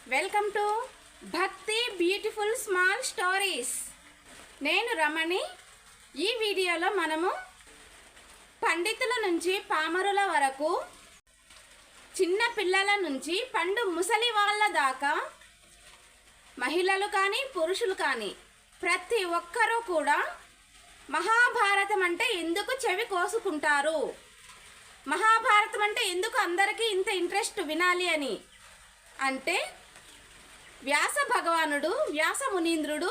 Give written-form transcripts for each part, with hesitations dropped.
Welcome to భక్తి beautiful small stories. నేను రమణి. ఈ వీడియోలో మనము పండితుల నుంచి పామరుల వరకు, చిన్న పిల్లల నుంచి పండు ముసలి వాళ్ళ దాకా, మహిళలు కానీ పురుషులు కానీ ప్రతి ఒక్కరూ కూడా మహాభారతం అంటే ఎందుకు చెవి కోసుకుంటారు, మహాభారతం అంటే ఎందుకు అందరికీ ఇంత ఇంట్రెస్ట్ వినాలి అని అంటే, వ్యాస భగవానుడు, వ్యాస మునీంద్రుడు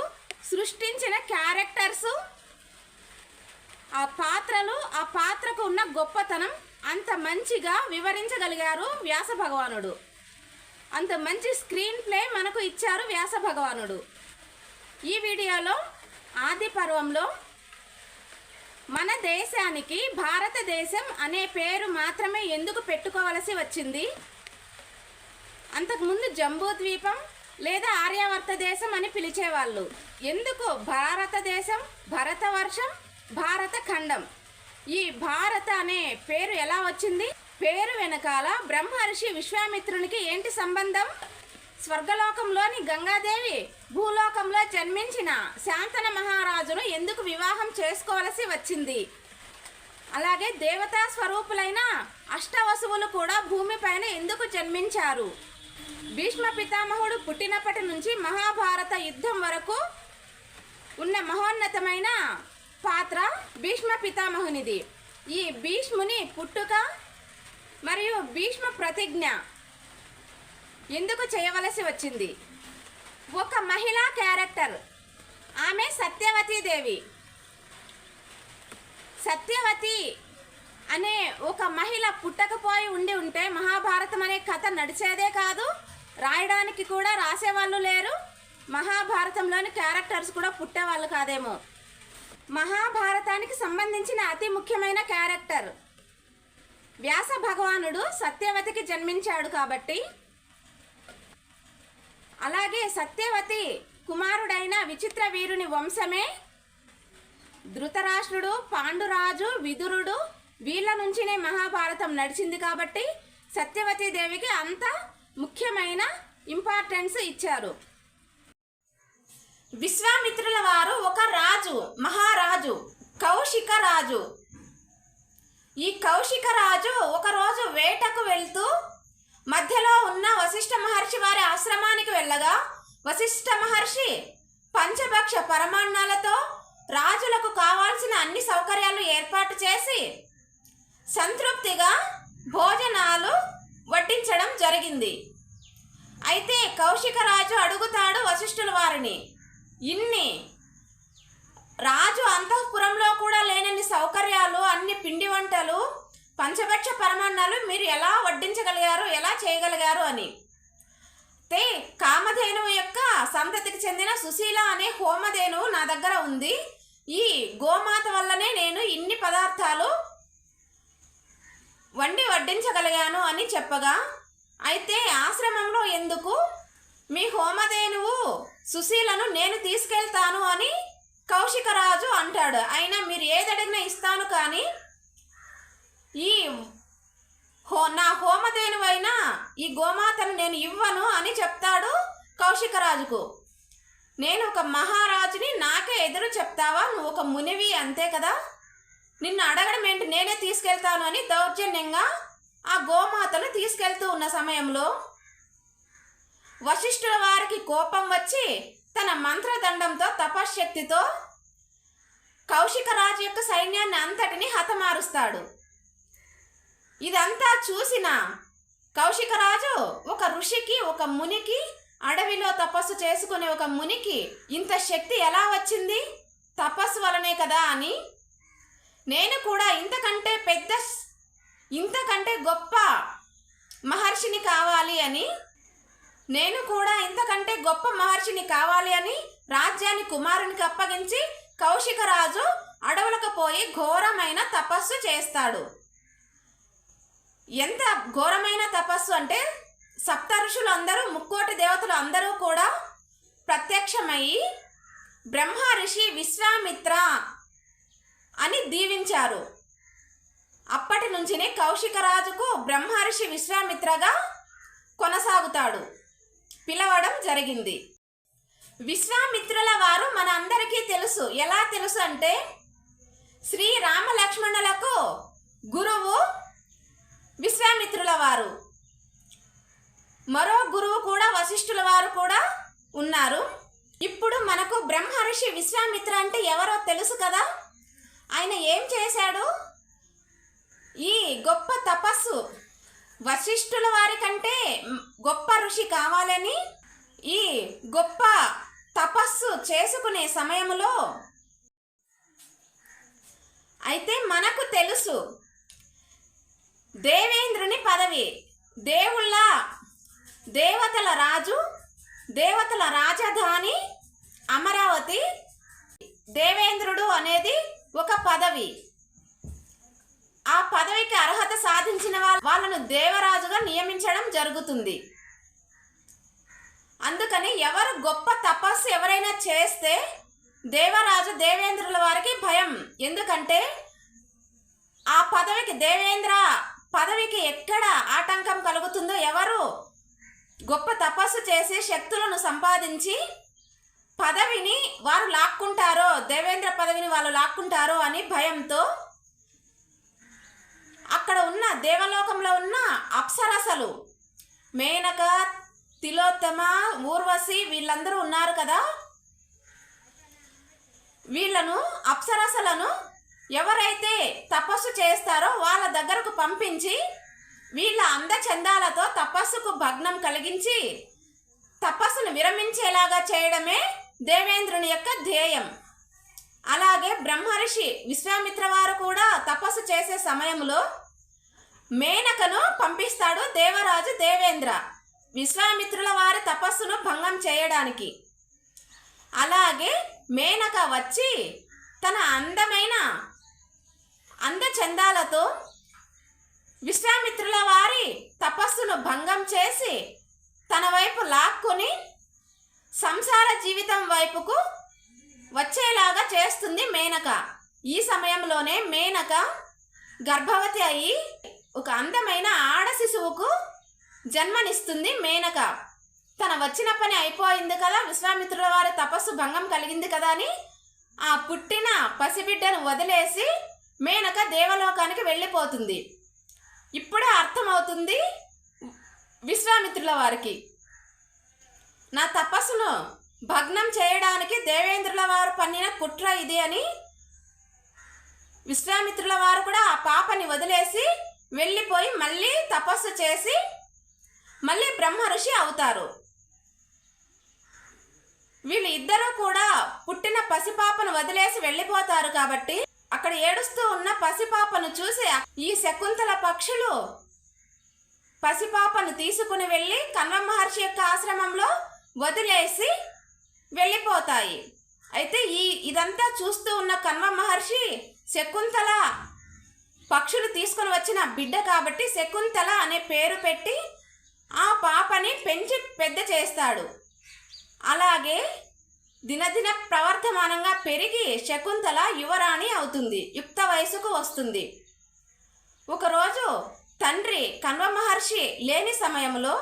సృష్టించిన క్యారెక్టర్సు, ఆ పాత్రలు, ఆ పాత్రకు ఉన్న గొప్పతనం అంత మంచిగా వివరించగలిగారు వ్యాస భగవానుడు. అంత మంచి స్క్రీన్ ప్లే మనకు ఇచ్చారు వ్యాస భగవానుడు. ఈ వీడియోలో ఆది పర్వంలో మన దేశానికి భారతదేశం అనే పేరు మాత్రమే ఎందుకు పెట్టుకోవలసి వచ్చింది, అంతకుముందు జంబూద్వీపం లేదా ఆర్యావర్త దేశం అని పిలిచేవాళ్ళు, ఎందుకు భారతదేశం, భరతవర్షం, భారత ఖండం, ఈ భారత అనే పేరు ఎలా వచ్చింది? పేరు వెనకాల బ్రహ్మర్షి విశ్వామిత్రునికి ఏంటి సంబంధం? స్వర్గలోకంలోని గంగాదేవి భూలోకంలో జన్మించిన శాంతన మహారాజును ఎందుకు వివాహం చేసుకోవలసి వచ్చింది? అలాగే దేవతా స్వరూపులైన అష్టవసువులు కూడా భూమిపైన ఎందుకు జన్మించారు? భీష్మ పితామహుడు పుట్టినప్పటి నుంచి మహాభారత యుద్ధం వరకు ఉన్న మహోన్నతమైన పాత్ర భీష్మ పితామహునిది. ఈ భీష్ముని పుట్టుక మరియు భీష్మ ప్రతిజ్ఞ ఎందుకు చేయవలసి వచ్చింది? ఒక మహిళా క్యారెక్టర్, ఆమె సత్యవతీదేవి. సత్యవతి అనే ఒక మహిళ పుట్టకపోయి ఉంటే మహాభారతం అనే కథ నడిచేదే కాదు, రాయడానికి కూడా రాసేవాళ్ళు లేరు, మహాభారతంలోని క్యారెక్టర్స్ కూడా పుట్టేవాళ్ళు కాదేమో. మహాభారతానికి సంబంధించిన అతి ముఖ్యమైన క్యారెక్టర్ వ్యాస భగవానుడు సత్యవతికి జన్మించాడు కాబట్టి, అలాగే సత్యవతి కుమారుడైన విచిత్ర వీరుని వంశమే ధృతరాష్ట్రుడు, పాండురాజు, విదురుడు, వీళ్ళ నుంచినే మహాభారతం నడిచింది కాబట్టి సత్యవతీదేవికి అంత ముఖ్యమైన ఇంపార్టెన్స్ ఇచ్చారు. విశ్వామిత్రుల వారు ఒక రాజు, మహారాజు, కౌశిక రాజు. ఈ కౌశిక రాజు ఒకరోజు వేటకు వెళ్తూ మధ్యలో ఉన్న వశిష్ఠ మహర్షి వారి ఆశ్రమానికి వెళ్ళగా, వశిష్ఠ మహర్షి పంచభక్ష పరమాన్నాలతో రాజులకు కావాల్సిన అన్ని సౌకర్యాలు ఏర్పాటు చేసి సంతృప్తిగా భోజనాలు వడ్డించడం జరిగింది. అయితే కౌశిక రాజు అడుగుతాడు వశిష్ఠుల వారిని, ఇన్ని రాజు అంతఃపురంలో కూడా లేనన్ని సౌకర్యాలు, అన్ని పిండి వంటలు, పంచభక్ష పరమాన్నాలు మీరు ఎలా వడ్డించగలిగారు, ఎలా చేయగలిగారు అని. అయితే కామధేనువు యొక్క సంతతికి చెందిన సుశీల అనే హోమధేనువు నా దగ్గర ఉంది, ఈ గోమాత వల్లనే నేను ఇన్ని పదార్థాలు వడ్డించగలిగాను అని చెప్పగా, అయితే ఆశ్రమంలో ఎందుకు, మీ హోమధేనువు సుశీలను నేను తీసుకెళ్తాను అని కౌశికరాజు అంటాడు. అయినా మీరు ఏదడిగినా ఇస్తాను, కానీ ఈ నా హోమధేనువైనా ఈ గోమాతను నేను ఇవ్వను అని చెప్తాడు కౌశికరాజుకు. నేను ఒక మహారాజుని, నాకే ఎదురు చెప్తావా, నువ్వు ఒక మునివి అంతే కదా, నిన్ను అడగడం ఏంటి, నేనే తీసుకెళ్తాను అని దౌర్జన్యంగా ఆ గోమాతను తీసుకెళ్తూ ఉన్న సమయంలో వశిష్ఠుల వారికి కోపం వచ్చి తన మంత్రదండంతో, తపశ్శక్తితో కౌశికరాజు యొక్క సైన్యాన్ని అంతటిని హతమారుస్తాడు. ఇదంతా చూసిన కౌశికరాజు ఒక ఋషికి, ఒక మునికి, అడవిలో తపస్సు చేసుకునే ఒక మునికి ఇంత శక్తి ఎలా వచ్చింది, తపస్సు వలనే కదా అని, నేను కూడా ఇంతకంటే గొప్ప మహర్షిని కావాలి అని, రాజ్యాన్ని కుమారునికి అప్పగించి కౌశికరాజు అడవులకు పోయి ఘోరమైన తపస్సు చేస్తాడు. ఎంత ఘోరమైన తపస్సు అంటే, సప్త ఋషులు అందరూ, ముక్కోటి దేవతలు అందరూ కూడా ప్రత్యక్షమయ్యి బ్రహ్మ ఋషి విశ్వామిత్ర అని దీవించారు. అప్పటి నుంచినే కౌశికరాజుకు బ్రహ్మర్షి విశ్వామిత్రగా కొనసాగుతాడు. పిలవడం జరిగింది. విశ్వామిత్రుల వారు మన అందరికీ తెలుసు. ఎలా తెలుసు అంటే శ్రీ రామ లక్ష్మణులకు గురువు విశ్వామిత్రుల వారు. మరో గురువు కూడా వశిష్ఠుల వారు కూడా ఉన్నారు. ఇప్పుడు మనకు బ్రహ్మర్షి విశ్వామిత్ర అంటే ఎవరో తెలుసు కదా. ఆయన ఏం చేశాడు? ఈ గొప్ప తపస్సు వశిష్ఠుల వారి కంటే గొప్ప ఋషి కావాలని ఈ గొప్ప తపస్సు చేసుకునే సమయంలో అయితే మనకు తెలుసు దేవేంద్రుని పదవి, దేవతల రాజు, దేవతల రాజధాని అమరావతి. దేవేంద్రుడు అనేది ఒక పదవి. ఆ పదవికి అర్హత సాధించిన వాళ్ళను దేవరాజుగా నియమించడం జరుగుతుంది. అందుకని ఎవరు గొప్ప తపస్సు ఎవరైనా చేస్తే దేవరాజు దేవేంద్రుల వారికి భయం. ఎందుకంటే ఆ పదవికి దేవేంద్ర పదవికి ఎక్కడ ఆటంకం కలుగుతుందో, ఎవరు గొప్ప తపస్సు చేసి శక్తులను సంపాదించి పదవిని వారు లాక్కుంటారో, దేవేంద్ర పదవిని వాళ్ళు లాక్కుంటారో అని భయంతో అక్కడ ఉన్న దేవలోకంలో ఉన్న అప్సరసలు మేనక, తిలోత్తమ, ఊర్వశి వీళ్ళందరూ ఉన్నారు కదా. వీళ్ళను అప్సరసలను ఎవరైతే తపస్సు చేస్తారో వాళ్ళ దగ్గరకు పంపించి వీళ్ళ అందచందాలతో తపస్సుకు భగ్నం కలిగించి తపస్సును విరమించేలాగా చేయడమే దేవేంద్రుని యొక్క ధ్యేయం. అలాగే బ్రహ్మర్షి విశ్వామిత్ర వారు కూడా తపస్సు చేసే సమయంలో మేనకను పంపిస్తాడు దేవరాజు దేవేంద్ర విశ్వామిత్రుల వారి తపస్సును భంగం చేయడానికి. అలాగే మేనక వచ్చి తన అందమైన అందచందాలతో విశ్వామిత్రుల వారి తపస్సును భంగం చేసి తన వైపు లాక్కొని సంసార జీవితం వైపుకు వచ్చేలాగా చేస్తుంది మేనక. ఈ సమయంలోనే మేనక గర్భవతి అయి ఒక అందమైన ఆడ శిశువుకు జన్మనిస్తుంది. మేనక తన వచ్చిన పని అయిపోయింది కదా, విశ్వామిత్రుల వారి తపస్సు భంగం కలిగింది కదా అని ఆ పుట్టిన పసిబిడ్డను వదిలేసి మేనక దేవలోకానికి వెళ్ళిపోతుంది. ఇప్పుడే అర్థమవుతుంది విశ్వామిత్రుల వారికి, నా తపస్సును భగ్నం చేయడానికి దేవేంద్రుల వారు పన్నిన కుట్ర ఇది అని. విశ్వామిత్రుల వారు కూడా ఆ పాపని వదిలేసి వెళ్ళిపోయి మళ్ళీ తపస్సు చేసి మళ్ళీ బ్రహ్మ ఋషి అవుతారు. వీళ్ళు ఇద్దరూ కూడా పుట్టిన పసిపాపను వదిలేసి వెళ్ళిపోతారు కాబట్టి అక్కడ ఏడుస్తూ ఉన్న పసిపాపను చూసి ఈ శకుంతల పక్షులు పసిపాపను తీసుకుని వెళ్ళి కన్వ మహర్షి యొక్క ఆశ్రమంలో వదిలేసి వెళ్ళిపోతాయి. అయితే ఇదంతా చూస్తూ ఉన్న కన్వ మహర్షి శకుంతల పక్షులు తీసుకొని వచ్చిన బిడ్డ కాబట్టి శకుంతల అనే పేరు పెట్టి ఆ పాపని పెంచి పెద్ద చేస్తాడు. అలాగే దినదిన ప్రవర్ధమానంగా పెరిగి శకుంతల యువరాణి అవుతుంది, యుక్త వయసుకు వస్తుంది. ఒకరోజు తండ్రి కన్వ మహర్షి లేని సమయంలో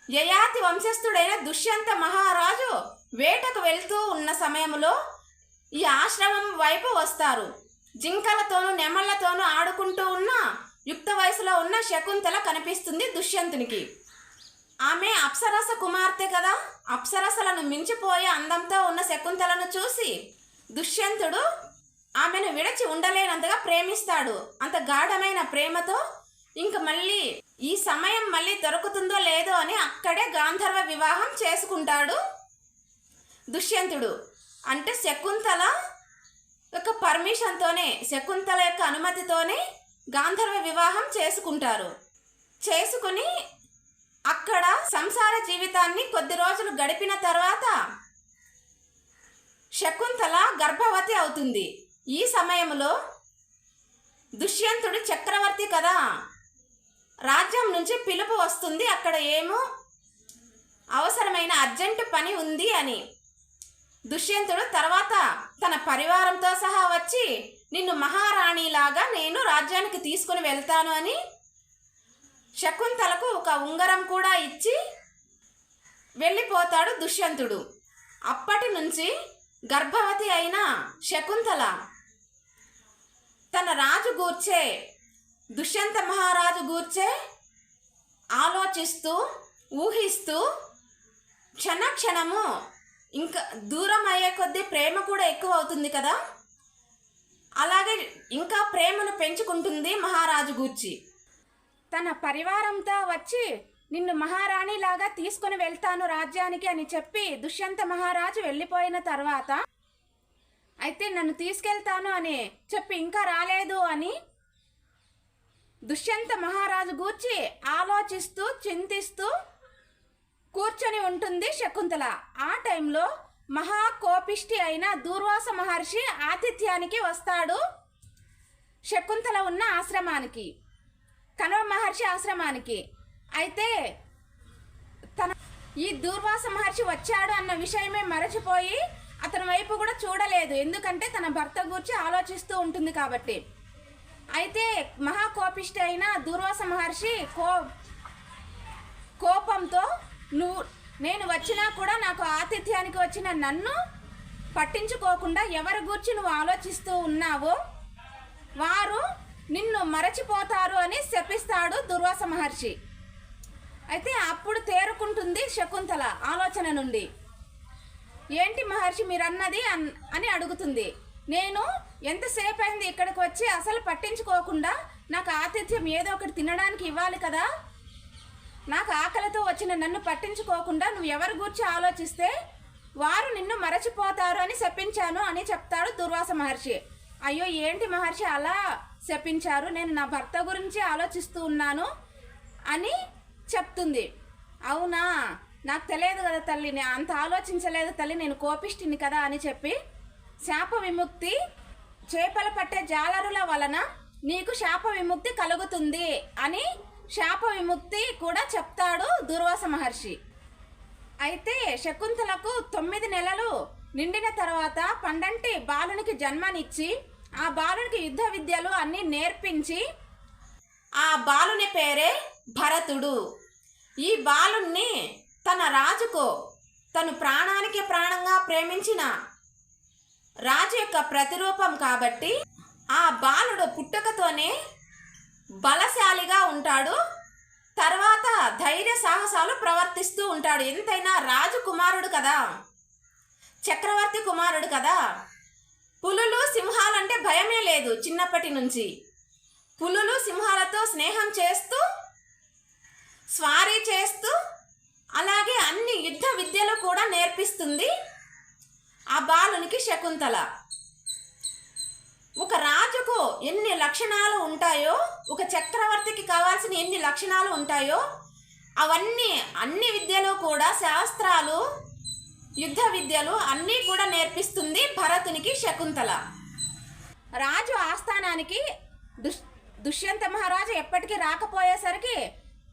యయాతి వంశస్థుడైన దుష్యంత మహారాజు వేటకు వెళ్తూ ఉన్న సమయంలో ఈ ఆశ్రమం వైపు వస్తారు. జింకలతోనూ నెమళ్లతోనూ ఆడుకుంటూ ఉన్న యుక్త వయసులో ఉన్న శకుంతల కనిపిస్తుంది దుష్యంతునికి. ఆమె అప్సరస కుమార్తె కదా. అప్సరసలను మించిపోయే అందంతో ఉన్న శకుంతలను చూసి దుష్యంతుడు ఆమెను విడిచి ఉండలేనంతగా ప్రేమిస్తాడు. అంత గాఢమైన ప్రేమతో ఇంక మళ్ళీ ఈ సమయం మళ్ళీ దొరుకుతుందో లేదో అని అక్కడే గాంధర్వ వివాహం చేసుకుంటాడు దుష్యంతుడు. అంటే శకుంతల యొక్క పర్మిషన్తోనే, శకుంతల యొక్క అనుమతితోనే గాంధర్వ వివాహం చేసుకుంటారు. చేసుకుని అక్కడ సంసార జీవితాన్ని కొద్ది రోజులు గడిపిన తర్వాత శకుంతల గర్భవతి అవుతుంది. ఈ సమయంలో దుష్యంతుడు చక్రవర్తి కదా, రాజ్యం నుంచి పిలుపు వస్తుంది. అక్కడ ఏమో అవసరమైన అర్జెంటు పని ఉంది అని. దుష్యంతుడు తర్వాత తన పరివారంతో సహా వచ్చి నిన్ను మహారాణిలాగా నేను రాజ్యానికి తీసుకుని వెళ్తాను అని శకుంతలకు ఒక ఉంగరం కూడా ఇచ్చి వెళ్ళిపోతాడు దుష్యంతుడు. అప్పటి నుంచి గర్భవతి అయిన శకుంతల తన రాజు గూర్చే, దుష్యంత మహారాజు గూర్చే ఆలోచిస్తూ ఊహిస్తూ క్షణము ఇంకా దూరం అయ్యే కొద్దీ ప్రేమ కూడా ఎక్కువ అవుతుంది కదా, అలాగే ఇంకా ప్రేమను పెంచుకుంటుంది మహారాజు గూర్చి. తన పరివారంతో వచ్చి నిన్ను మహారాణిలాగా తీసుకొని వెళ్తాను రాజ్యానికి అని చెప్పి దుష్యంత మహారాజు వెళ్ళిపోయిన తర్వాత, అయితే నన్ను తీసుకెళ్తాను అని చెప్పి ఇంకా రాలేదు అని దుష్యంత మహారాజు గూర్చి ఆలోచిస్తూ చింతిస్తూ కూర్చొని ఉంటుంది శకుంతల. ఆ టైంలో మహాకోపిష్టి అయిన దూర్వాస మహర్షి ఆతిథ్యానికి వస్తాడు శకుంతల ఉన్న ఆశ్రమానికి, కణవ మహర్షి ఆశ్రమానికి. అయితే ఈ దూర్వాస మహర్షి వచ్చాడు అన్న విషయమే మరచిపోయి అతని వైపు కూడా చూడలేదు, ఎందుకంటే తన భర్త గురించి ఆలోచిస్తూ ఉంటుంది కాబట్టి. అయితే మహాకోపిష్టి అయిన దూర్వాస మహర్షి కోపంతో, నేను వచ్చినా కూడా నాకు ఆతిథ్యానికి వచ్చిన నన్ను పట్టించుకోకుండా ఎవరి గురించి నువ్వు ఆలోచిస్తూ ఉన్నావో వారు నిన్ను మరచిపోతారు అని శపిస్తాడు దుర్వాస మహర్షి. అయితే అప్పుడు తేరుకుంటుంది శకుంతల ఆలోచన నుండి. ఏంటి మహర్షి మీరన్నది అని అడుగుతుంది. నేను ఎంతసేపు అయింది ఇక్కడికి వచ్చి, అసలు పట్టించుకోకుండా నాకు ఆతిథ్యం ఏదో ఒకటి తినడానికి ఇవ్వాలి కదా, నాకు ఆకలితో వచ్చిన నన్ను పట్టించుకోకుండా నువ్వు ఎవరి గురించి ఆలోచిస్తే వారు నిన్ను మరచిపోతారు అని శపించాను అని చెప్తాడు దుర్వాస మహర్షి. అయ్యో ఏంటి మహర్షి అలా శపించారు, నేను నా భర్త గురించి ఆలోచిస్తూ ఉన్నాను అని చెప్తుంది. అవునా, నాకు తెలియదు కదా తల్లి, నేను అంత ఆలోచించలేదు తల్లి, నేను కోపిష్టిని కదా అని చెప్పి, శాప విముక్తి, చేపలు పట్టే జాలరుల వలన నీకు శాప విముక్తి కలుగుతుంది అని శాప విముక్తి కూడా చెప్తాడు దుర్వాస మహర్షి. అయితే శకుంతలకు 9 నెలలు నిండిన తర్వాత పండంటి బాలునికి జన్మనిచ్చి ఆ బాలునికి యుద్ధ విద్యలు అన్నీ నేర్పించి, ఆ బాలుని పేరే భరతుడు. ఈ బాలుణ్ణి తన రాజుకు తను ప్రాణానికి ప్రాణంగా ప్రేమించిన రాజు యొక్క ప్రతిరూపం కాబట్టి ఆ బాలుడు పుట్టుకతోనే బలశాలిగా ఉంటాడు. తర్వాత ధైర్య సాహసాలు ప్రవర్తిస్తూ ఉంటాడు. ఎంతైనా రాజు కుమారుడు కదా, చక్రవర్తి కుమారుడు కదా. పులులు సింహాలంటే భయమే లేదు. చిన్నప్పటి నుంచి పులులు సింహాలతో స్నేహం చేస్తూ, స్వారీ చేస్తూ, అలాగే అన్ని యుద్ధ విద్యలు కూడా నేర్పిస్తుంది ఆ బాలునికి శకుంతల. ఒక రాజుకు ఎన్ని లక్షణాలు ఉంటాయో, ఒక చక్రవర్తికి కావాల్సిన ఎన్ని లక్షణాలు ఉంటాయో అవన్నీ, అన్ని విద్యలు కూడా, శాస్త్రాలు, యుద్ధ విద్యలు అన్నీ కూడా నేర్పిస్తుంది భరతునికి శకుంతల. రాజు ఆస్థానానికి దుష్యంత మహారాజు ఎప్పటికీ రాకపోయేసరికి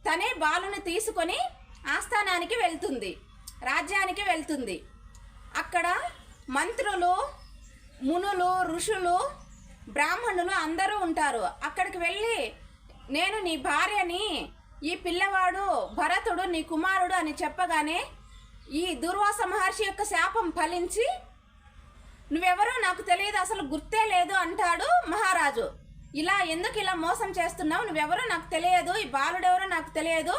తనే బాలుని తీసుకొని ఆస్థానానికి వెళ్తుంది, రాజ్యానికి వెళ్తుంది. అక్కడ మంత్రులు, మునులు, ఋషులు, బ్రాహ్మణులు అందరూ ఉంటారు. అక్కడికి వెళ్ళి, నేను నీ భార్యని, ఈ పిల్లవాడు భరతుడు నీ కుమారుడు అని చెప్పగానే ఈ దుర్వాస మహర్షి యొక్క శాపం ఫలించి, నువ్వెవరో నాకు తెలియదు, అసలు గుర్తే లేదు అంటాడు మహారాజు. ఎందుకు ఇలా మోసం చేస్తున్నావు, నువ్వెవరో నాకు తెలియదు, ఈ బాలుడెవరో నాకు తెలియదు,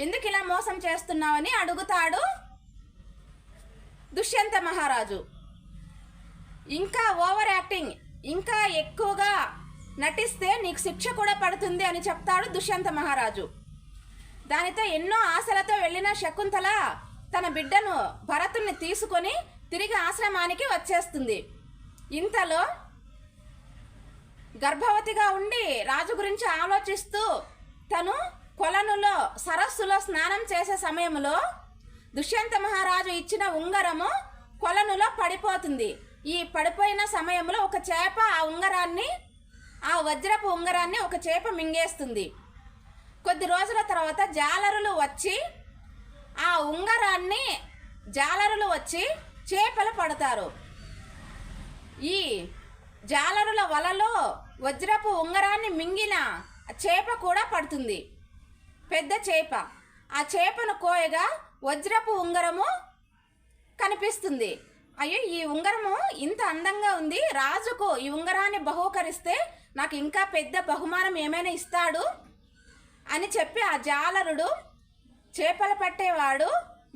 ఎందుకు ఇలా మోసం చేస్తున్నావని అడుగుతాడు దుష్యంత మహారాజు. ఇంకా ఓవర్ యాక్టింగ్, ఇంకా ఎక్కువగా నటిస్తే నీకు శిక్ష కూడా పడుతుంది అని చెప్తాడు దుష్యంత మహారాజు. దానితో ఎన్నో ఆశలతో వెళ్ళిన శకుంతల తన బిడ్డను భరతుణ్ణి తీసుకొని తిరిగి ఆశ్రమానికి వచ్చేస్తుంది. ఇంతలో గర్భవతిగా ఉండి రాజు గురించి ఆలోచిస్తూ తను కొలనులో, సరస్సులో స్నానం చేసే సమయంలో దుష్యంత మహారాజు ఇచ్చిన ఉంగరము కొలనులో పడిపోతుంది. ఈ పడిపోయిన సమయంలో ఒక చేప ఆ ఉంగరాన్ని, ఆ వజ్రపు ఉంగరాన్ని ఒక చేప మింగేస్తుంది. కొద్ది రోజుల తర్వాత జాలరులు వచ్చి ఆ ఉంగరాన్ని, జాలరులు వచ్చి చేపలు పడతారు. ఈ జాలరుల వలలో వజ్రపు ఉంగరాన్ని మింగిన చేప కూడా పడుతుంది, పెద్ద చేప. ఆ చేపను కోయగా వజ్రపు ఉంగరము కనిపిస్తుంది. అయ్యో, ఈ ఉంగరము ఇంత అందంగా ఉంది, రాజుకు ఈ ఉంగరాన్ని బహూకరిస్తే నాకు ఇంకా పెద్ద బహుమానం ఏమైనా ఇస్తాడు అని చెప్పి ఆ జాలరుడు, చేపలు పట్టేవాడు,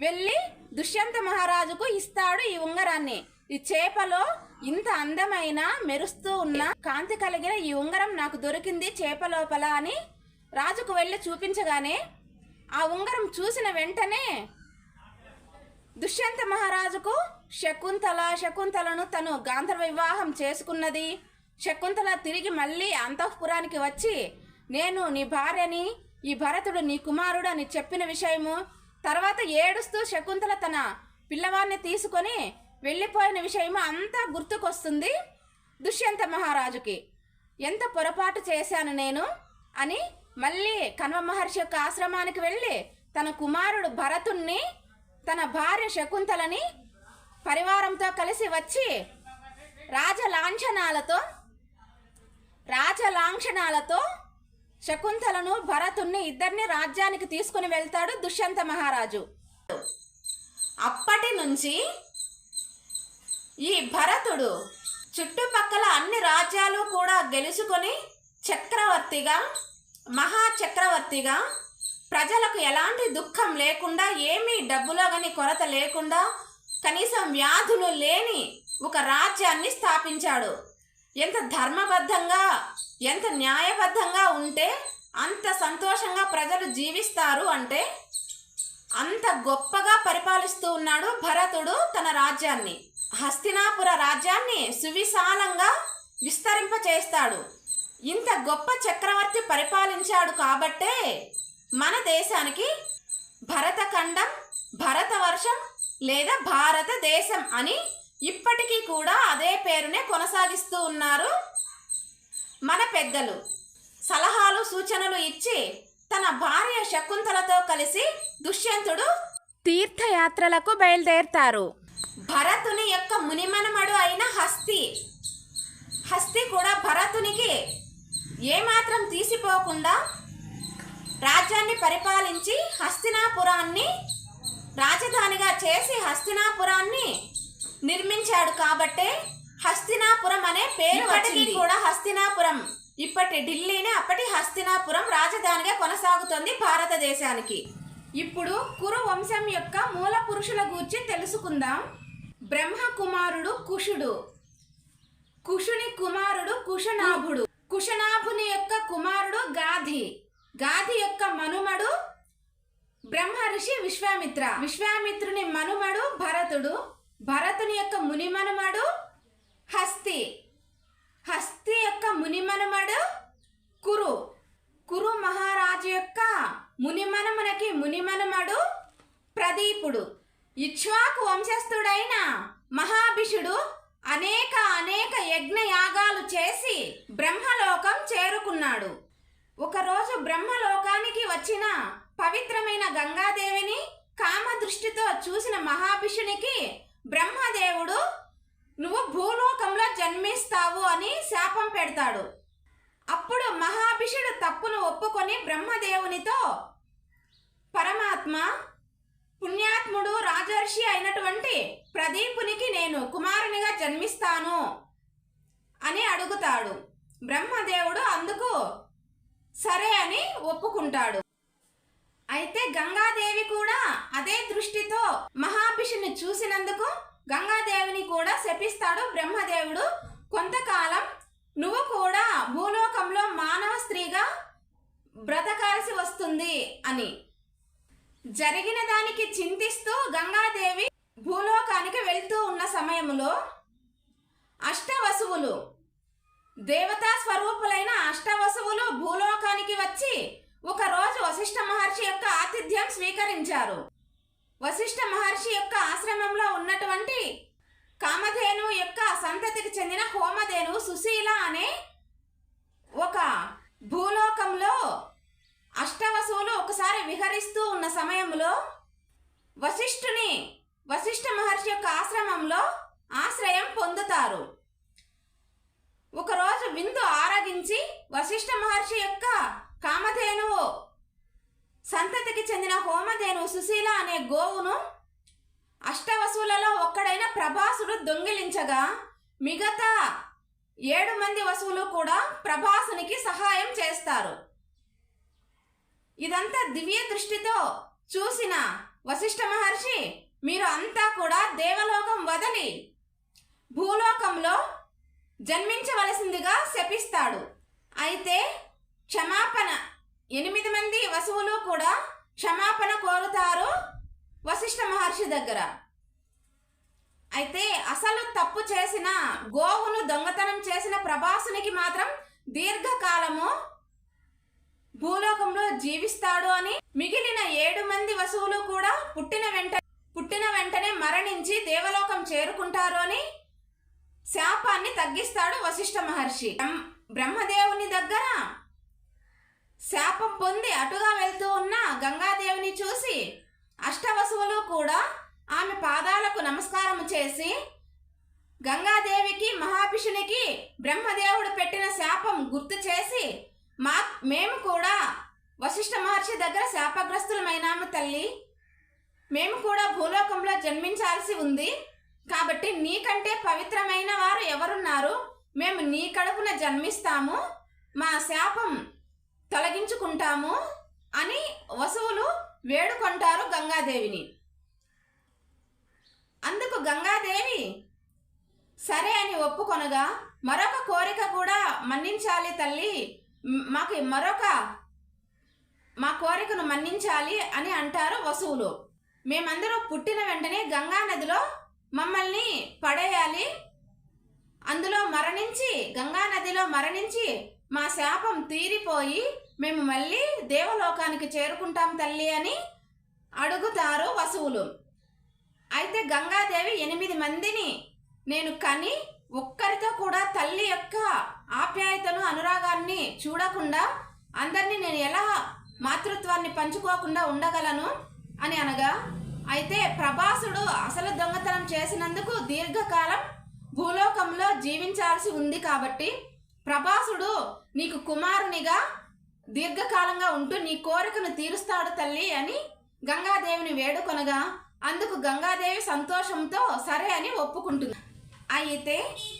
వెళ్ళి దుష్యంత మహారాజుకు ఇస్తాడు ఈ ఉంగరాన్ని. ఈ చేపలో ఇంత అందమైన మెరుస్తూ ఉన్న కాంతి కలిగిన ఈ ఉంగరం నాకు దొరికింది చేప లోపల అని రాజుకు వెళ్ళి చూపించగానే ఆ ఉంగరం చూసిన వెంటనే దుష్యంత మహారాజుకు శకుంతలను తను గాంధర్వ వివాహం చేసుకున్నది, శకుంతల తిరిగి మళ్ళీ అంతఃపురానికి వచ్చి నేను నీ భార్యని, ఈ భరతుడు నీ కుమారుడు అని చెప్పిన విషయము, తర్వాత ఏడుస్తూ శకుంతల తన పిల్లవాడిని తీసుకొని వెళ్ళిపోయిన విషయము అంతా గుర్తుకొస్తుంది దుష్యంత మహారాజుకి. ఎంత పొరపాటు చేశాను నేను అని మళ్ళీ కణ్వ మహర్షి యొక్క ఆశ్రమానికి వెళ్ళి తన కుమారుడు భరతుణ్ణి, తన భార్య శకుంతలని పరివారంతో కలిసి వచ్చి రాజలాంఛనాలతో శకుంతలను భరతుణ్ణి ఇద్దరిని రాజ్యానికి తీసుకుని వెళ్తాడు దుష్యంత మహారాజు. అప్పటి నుంచి ఈ భరతుడు చుట్టుపక్కల అన్ని రాజ్యాలు కూడా గెలుచుకొని చక్రవర్తిగా, మహాచక్రవర్తిగా, ప్రజలకు ఎలాంటి దుఃఖం లేకుండా, ఏమీ డబ్బులో కానీ కొరత లేకుండా, కనీసం వ్యాధులు లేని ఒక రాజ్యాన్ని స్థాపించాడు. ఎంత ధర్మబద్ధంగా, ఎంత న్యాయబద్ధంగా ఉంటే అంత సంతోషంగా ప్రజలు జీవిస్తారు అంటే అంత గొప్పగా పరిపాలిస్తూ ఉన్నాడు భరతుడు తన రాజ్యాన్ని. హస్తినాపుర రాజ్యాన్ని సువిశాలంగా విస్తరింపచేస్తాడు. ఇంత గొప్ప చక్రవర్తి పరిపాలించాడు కాబట్టే మన దేశానికి భరతఖండం, భరతవర్షం లేదా భారతదేశం అని ఇప్పటికీ కూడా అదే పేరునే కొనసాగిస్తూ ఉన్నారు మన పెద్దలు. సలహాలు సూచనలు ఇచ్చి తన భార్య శకుంతలతో కలిసి దుష్యంతుడు తీర్థయాత్రలకు బయలుదేరుతారు. భరతుని యొక్క మునిమనుమడు అయిన హస్తి కూడా భరతునికి ఏమాత్రం తీసిపోకుండా రాజ్యాన్ని పరిపాలించి హస్తినాపురాన్ని రాజధానిగా చేసి హస్తినాపురాన్ని నిర్మించాడు కాబట్టే హస్తినాపురం అనే పేరు వచ్చింది. కూడా హస్తినాపురం ఇప్పటి ఢిల్లీనే అప్పటి హస్తినాపురం రాజధానిగా కొనసాగుతోంది భారతదేశానికి. ఇప్పుడు కురు వంశం యొక్క మూల పురుషుల గూర్చి తెలుసుకుందాం. బ్రహ్మ కుమారుడు కుషుడు, కుషుని కుమారుడు కుశనాభుడు, కుశనాభుని యొక్క కుమారుడు గాధి యొక్క మనుమడు బ్రహ్మ ఋషి విశ్వామిత్రుని మనుమడు భరతుని యొక్క ముని మనుమడు హస్తి యొక్క ముని మనుమడు కురు మహారాజు యొక్క ముని మనుమడు ప్రదీపుడు. ఇక్ష్వాకు వంశస్థుడైన మహాభిషుడు అనేక యజ్ఞ యాగాలు చేసి బ్రహ్మలోకం చేరుకున్నాడు. ఒకరోజు బ్రహ్మలోకానికి వచ్చిన పవిత్రమైన గంగాదేవిని కామదృష్టితో చూసిన మహాభిషునికి బ్రహ్మదేవుడు నువ్వు భూలోకంలో జన్మిస్తావు అని శాపం పెడతాడు. అప్పుడు మహాభిషుడు తప్పును ఒప్పుకొని బ్రహ్మదేవునితో పరమాత్మ పుణ్యాత్ముడు రాజర్షి అయినటువంటి ప్రదీపునికి నేను కుమారునిగా జన్మిస్తాను అని అడుగుతాడు. బ్రహ్మదేవుడు అందుకు సరే అని ఒప్పుకుంటాడు. అయితే గంగాదేవి కూడా అదే దృష్టితో మహాభిషుని చూసినందుకు గంగాదేవిని కూడా శపిస్తాడు బ్రహ్మదేవుడు. కొంతకాలం నువ్వు కూడా భూలోకంలో మానవ స్త్రీగా బ్రతకాల్సి వస్తుంది అని. జరిగిన దానికి చింతిస్తూ గంగాదేవి భూలోకానికి వెళ్తూ ఉన్న సమయంలో అష్టవసువులు, దేవతా స్వరూపులైన అష్టవసువులు భూలోకానికి వచ్చి ఒకరోజు వశిష్ఠ మహర్షి యొక్క ఆతిథ్యం స్వీకరించారు. వశిష్ఠ మహర్షి యొక్క ఆశ్రమంలో ఉన్నటువంటి కామధేను యొక్క సంతతికి చెందిన హోమధేను సుశీల అనే ఒక భూలోకంలో అష్టవసువులు ఒకసారి విహరిస్తూ ఉన్న సమయంలో వశిష్ఠ మహర్షి యొక్క ఆశ్రమంలో ఆశ్రయం పొందుతారు. ఒకరోజు విందు ఆరగించి వశిష్ఠ మహర్షి యొక్క కామధేనువు సంతతికి చెందిన హోమధేను సుశీల అనే గోవును అష్టవసువులలో ఒక్కడైన ప్రభాసుడు దొంగిలించగా మిగతా 7 మంది వసువులు కూడా ప్రభాసునికి సహాయం చేస్తారు. ఇదంతా దివ్య దృష్టితో చూసిన వశిష్ఠ మహర్షి, మీరు అంతా కూడా దేవలోకం వదిలి భూలోకంలో జన్మించవలసిందిగా శపిస్తాడు. అయితే క్షమాపణ 8 మంది వసువులు కూడా క్షమాపణ కోరుతారు వశిష్ఠ మహర్షి దగ్గర. అయితే అసలు తప్పు చేసిన గోవును దొంగతనం చేసిన ప్రభాసునికి మాత్రం దీర్ఘకాలము భూలోకంలో జీవిస్తాడు అని, మిగిలిన 7 మంది వసువులు కూడా పుట్టిన వెంటనే మరణించి దేవలోకం చేరుకుంటారు అని శాపాన్ని తగ్గిస్తాడు వశిష్ఠ మహర్షి. బ్రహ్మదేవుని దగ్గర శాపం పొంది అటుగా వెళ్తూ ఉన్న గంగాదేవిని చూసి అష్టవసువులు కూడా ఆమె పాదాలకు నమస్కారం చేసి, గంగాదేవికి మహాభిషునికి బ్రహ్మదేవుడు పెట్టిన శాపం గుర్తు చేసి, మేము కూడా వశిష్ఠ మహర్షి దగ్గర శాపగ్రస్తులమైనాము తల్లి, మేము కూడా భూలోకంలో జన్మించాల్సి ఉంది, కాబట్టి నీకంటే పవిత్రమైన వారు ఎవరున్నారు, మేము నీ కడుపున జన్మిస్తాము, మా శాపం తొలగించుకుంటాము అని వసువులు వేడుకుంటారు గంగాదేవిని. అందుకు గంగాదేవి సరే అని ఒప్పుకొనగా, మరొక కోరిక కూడా మన్నించాలి తల్లి, మా కోరికను మన్నించాలి అని అంటారు వసువులు. మేమందరూ పుట్టిన వెంటనే గంగా నదిలో మమ్మల్ని పడేయాలి, అందులో గంగా నదిలో మరణించి మా శాపం తీరిపోయి మేము మళ్ళీ దేవలోకానికి చేరుకుంటాం తల్లి అని అడుగుతారు వసువులు. అయితే గంగాదేవి 8 మందిని నేను కని ఒక్కరితో కూడా తల్లి యొక్క ఆప్యాయతను అనురాగాన్ని చూడకుండా అందరినీ నేను ఎలా మాతృత్వాన్ని పంచుకోకుండా ఉండగలను అని అనగా, అయితే ప్రభాసుడు అసలు దొంగతనం చేసినందుకు దీర్ఘకాలం భూలోకంలో జీవించాల్సి ఉంది కాబట్టి ప్రభాసుడు నీకు కుమారునిగా దీర్ఘకాలంగా ఉంటూ నీ కోరికను తీరుస్తాడు తల్లి అని గంగాదేవిని వేడుకొనగా, అందుకు గంగాదేవి సంతోషంతో సరే అని ఒప్పుకుంటుంది. అయితే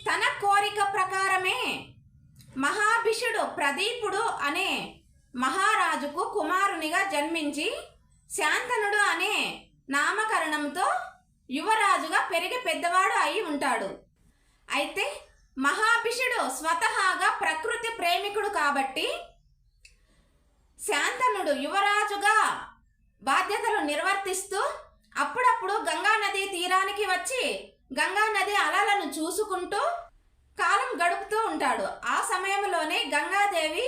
తన కోరిక ప్రకారమే మహాభిషుడు ప్రదీపుడు అనే మహారాజుకు కుమారునిగా జన్మించి శాంతనుడు అనే నామకరణంతో యువరాజుగా పెరిగి పెద్దవాడు అయి ఉంటాడు. అయితే మహాభిషుడు స్వతహాగా ప్రకృతి ప్రేమికుడు కాబట్టి శాంతనుడు యువరాజుగా బాధ్యతలు నిర్వర్తిస్తూ అప్పుడప్పుడు గంగా నది తీరానికి వచ్చి గంగా నది అలలను చూసుకుంటూ కాలం గడుపుతూ ఉంటాడు. ఆ సమయంలోనే గంగాదేవి